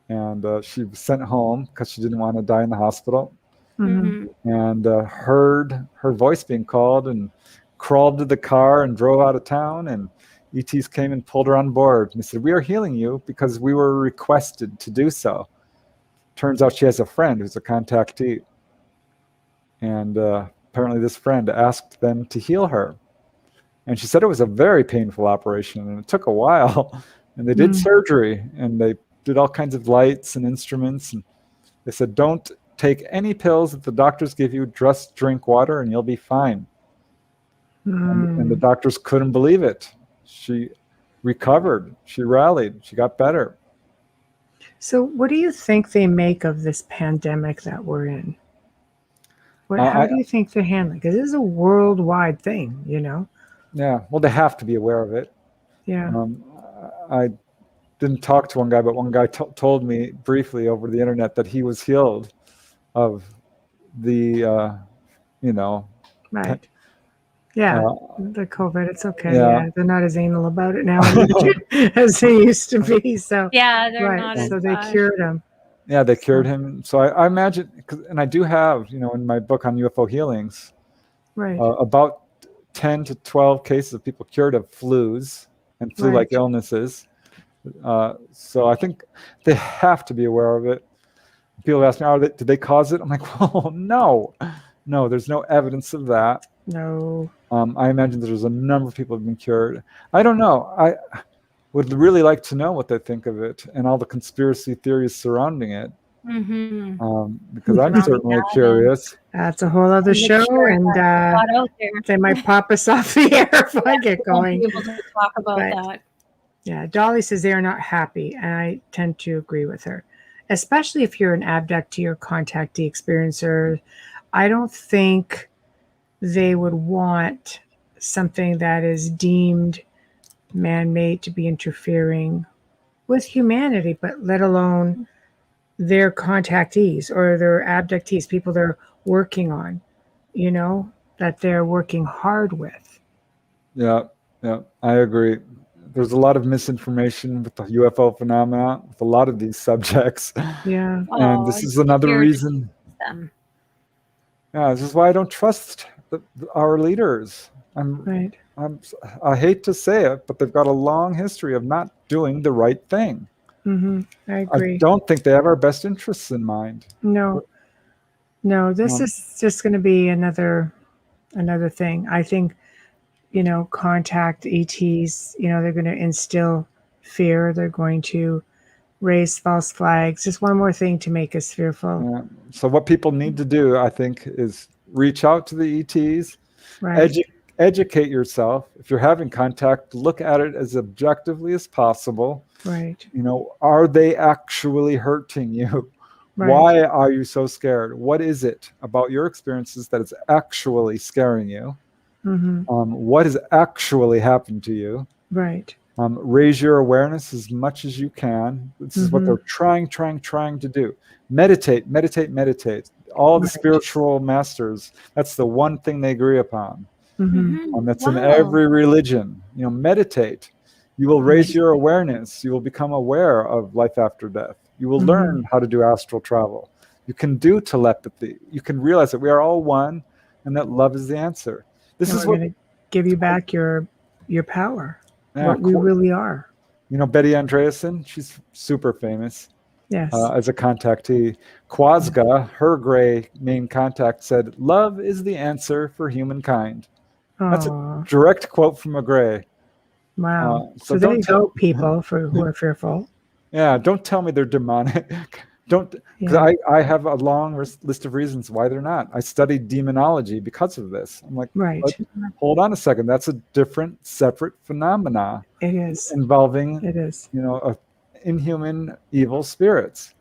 And she was sent home because she didn't want to die in the hospital. And heard her voice being called and crawled to the car and drove out of town. And ETs came and pulled her on board. And they said, "We are healing you because we were requested to do so." Turns out she has a friend who's a contactee. And apparently this friend asked them to heal her. And she said it was a very painful operation, and it took a while. And they did surgery, and they did all kinds of lights and instruments. And they said, "Don't take any pills that the doctors give you. Just drink water and you'll be fine." And the doctors couldn't believe it. She recovered. She rallied. She got better. So what do you think they make of this pandemic that we're in? How do you think they're handling? Because this is a worldwide thing, you know? Yeah, well, they have to be aware of it. Yeah. I didn't talk to one guy, but one guy told me briefly over the internet that he was healed of the, Right. Yeah, the COVID, it's okay. Yeah. They're not as anal about it now as they used to be. So yeah, they're not. So they cured him. Yeah, they cured him. So I imagine, and I do have, in my book on UFO healings, about 10 to 12 cases of people cured of flus and flu-like illnesses. So I think they have to be aware of it. People ask me, did they cause it? I'm like, well, no, there's no evidence of that. No. I imagine there's a number of people who have been cured. I don't know. I would really like to know what they think of it and all the conspiracy theories surrounding it. Because I'm certainly curious. That's a whole other show, and they might pop us off the air if I get going. We'll be able to talk about that. Yeah, Dolly says they are not happy, and I tend to agree with her. Especially if you're an abductee or contactee experiencer, I don't think they would want something that is deemed man-made to be interfering with humanity, but let alone their contactees or their abductees, people they're working on, that they're working hard with. Yeah, I agree. There's a lot of misinformation with the UFO phenomena, with a lot of these subjects. Yeah. And this is another reason. Yeah, this is why I don't trust our leaders. I hate to say it, but they've got a long history of not doing the right thing. I agree. I don't think they have our best interests in mind. No, this is just going to be another thing. I think, contact ETs, they're going to instill fear. They're going to raise false flags. Just one more thing to make us fearful. Yeah. So what people need to do, I think, is reach out to the ETs, educate yourself. If you're having contact, look at it as objectively as possible. Right. Are they actually hurting you? Right. Why are you so scared? What is it about your experiences that is actually scaring you? What has actually happened to you? Right. Raise your awareness as much as you can. This is what they're trying to do. Meditate. All the spiritual masters, that's the one thing they agree upon. That's in every religion. Meditate. You will raise your awareness. You will become aware of life after death. You will learn how to do astral travel. You can do telepathy. You can realize that we are all one and that love is the answer. This is what going to give you back your power. What we really are. Betty Andreasen, she's super famous. Yes. As a contactee. Quasga, her gray main contact, said, "Love is the answer for humankind." That's a direct quote from a gray. Wow. So there you go, people who are fearful. Yeah, don't tell me they're demonic. Because I have a long list of reasons why they're not. I studied demonology because of this. I'm like, hold on a second. That's a different, separate phenomena. It is. Involving, inhuman evil spirits.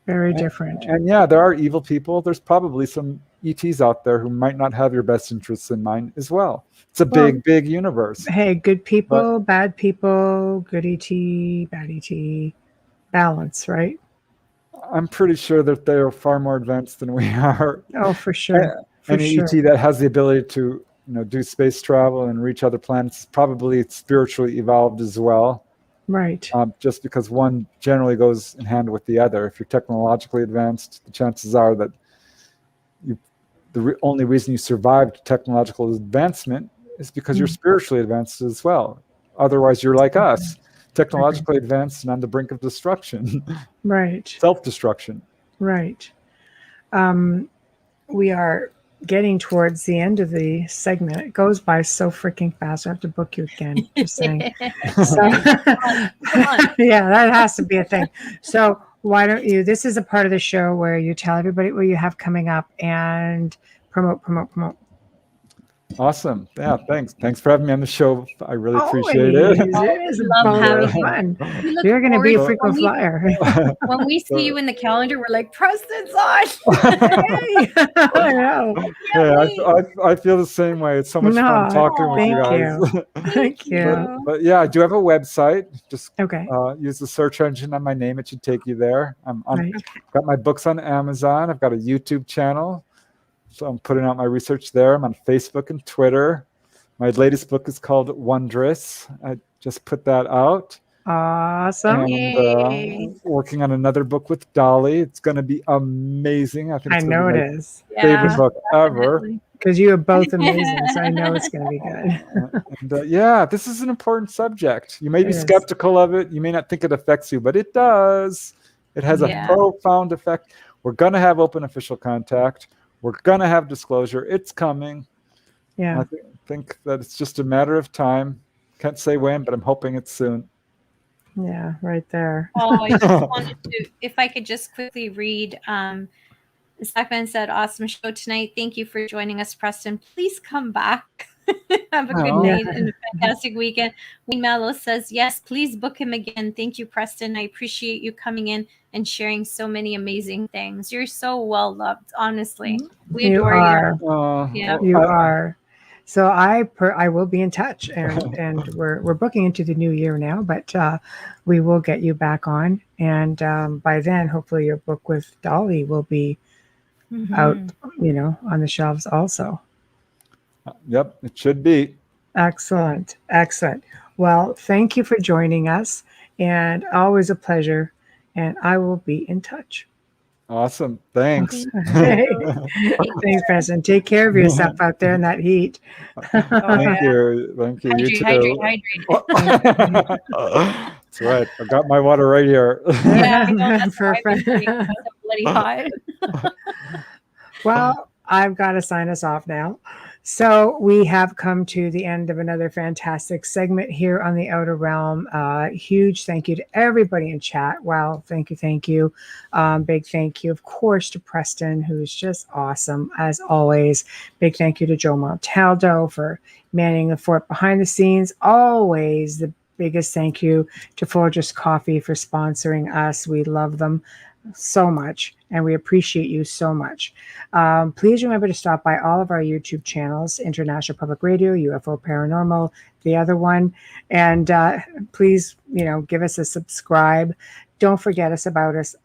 Very different. And there are evil people. There's probably some ETs out there who might not have your best interests in mind as well. It's a big universe. Hey, good people, bad people, good ET, bad ET, balance, right? I'm pretty sure that they're far more advanced than we are. Oh, for sure. Any ET that has the ability to do space travel and reach other planets is probably spiritually evolved as well. Right. Just because one generally goes in hand with the other. If you're technologically advanced, the chances are that the only reason you survived technological advancement is because you're spiritually advanced as well. Otherwise, you're like us, technologically advanced and on the brink of destruction. Right. Self-destruction. Right. We are getting towards the end of the segment. It goes by so freaking fast. I have to book you again. Just saying. So, yeah, that has to be a thing. So why don't you? This is a part of the show where you tell everybody what you have coming up and promote. Awesome. Yeah, thanks. Thanks for having me on the show. I really appreciate it. It is fun. You're going to be a frequent flyer. When we see you in the calendar, we're like, Preston's on. I know. I feel the same way. It's so much fun talking with you guys. Thank you. But yeah, I do have a website. Just use the search engine on my name. It should take you there. I've got my books on Amazon. I've got a YouTube channel. So I'm putting out my research there. I'm on Facebook and Twitter. My latest book is called Wondrous. I just put that out. Awesome. And working on another book with Dolly. It's going to be amazing. I think I know it is. Favorite book ever. Because you are both amazing, so I know it's going to be good. And this is an important subject. You may be skeptical of it. You may not think it affects you, but it does. It has a profound effect. We're going to have open official contact. We're going to have disclosure. It's coming. Yeah. I think that it's just a matter of time. Can't say when, but I'm hoping it's soon. Yeah, right there. I just wanted to, if I could just quickly read. Zachman said, "Awesome show tonight. Thank you for joining us, Preston. Please come back. Have a good night and a fantastic weekend." Wayne Mallow says, "Yes, please book him again. Thank you, Preston. I appreciate you coming in and sharing so many amazing things. You're so well loved, honestly. We adore you." You are. So I will be in touch, and we're booking into the new year now, but we will get you back on, and by then, hopefully, your book with Dolly will be out, on the shelves also. Yep, it should be. Excellent. Well, thank you for joining us, and always a pleasure, and I will be in touch. Awesome. Thanks. Thanks, Preston. Take care of yourself out there in that heat. Thank you. Hydrate. That's right. I got my water right here. Perfect. Bloody hot. Well, I've got to sign us off now. So we have come to the end of another fantastic segment here on the Outer Realm. Huge thank you to everybody in chat. Wow, thank you. Big thank you, of course, to Preston, who's just awesome as always. Big thank you to Joe Montaldo for manning the fort behind the scenes. Always the biggest thank you to Folgers Coffee for sponsoring us. We love them so much. and we appreciate you so much. Please remember to stop by all of our YouTube channels, International Public Radio, UFO Paranormal, the other one, and please, give us a subscribe. Don't forget us about us.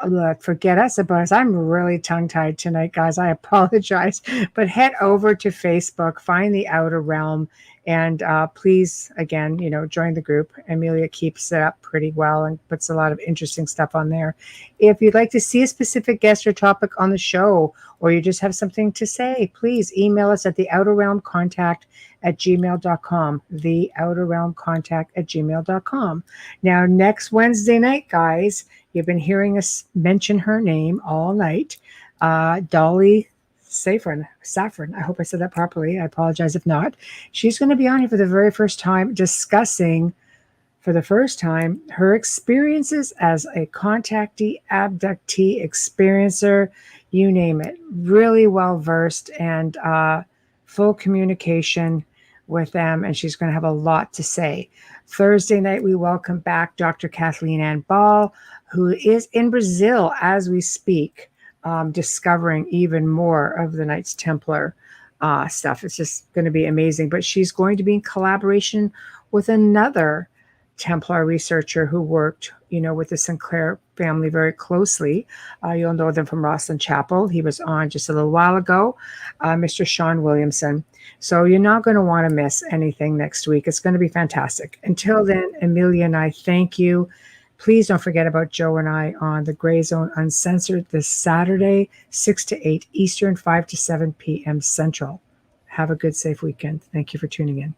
Forget us about us. I'm really tongue-tied tonight, guys. I apologize. But head over to Facebook, find the Outer Realm, and please, again, join the group. Amelia keeps it up pretty well and puts a lot of interesting stuff on there. If you'd like to see a specific guest or topic on the show, or you just have something to say, please email us at theouterrealmcontact@gmail.com. Theouterrealmcontact@gmail.com. Now, next Wednesday night, guys, you've been hearing us mention her name all night. Dolly Saffron. I hope I said that properly. I apologize if not. She's going to be on here for the very first time, discussing for the first time her experiences as a contactee, abductee, experiencer, you name it. Really well versed and full communication with them, and she's going to have a lot to say. Thursday night, we welcome back Dr. Kathleen Ann Ball, who is in Brazil as we speak, discovering even more of the Knights Templar stuff. It's just going to be amazing. But she's going to be in collaboration with another Templar researcher who worked, with the Sinclair family very closely. You'll know them from Rosslyn Chapel. He was on just a little while ago, Mr. Sean Williamson. So you're not going to want to miss anything next week. It's going to be fantastic. Until then, Amelia and I thank you. Please don't forget about Joe and I on the Gray Zone Uncensored this Saturday, 6 to 8 Eastern, 5 to 7 p.m. Central. Have a good, safe weekend. Thank you for tuning in.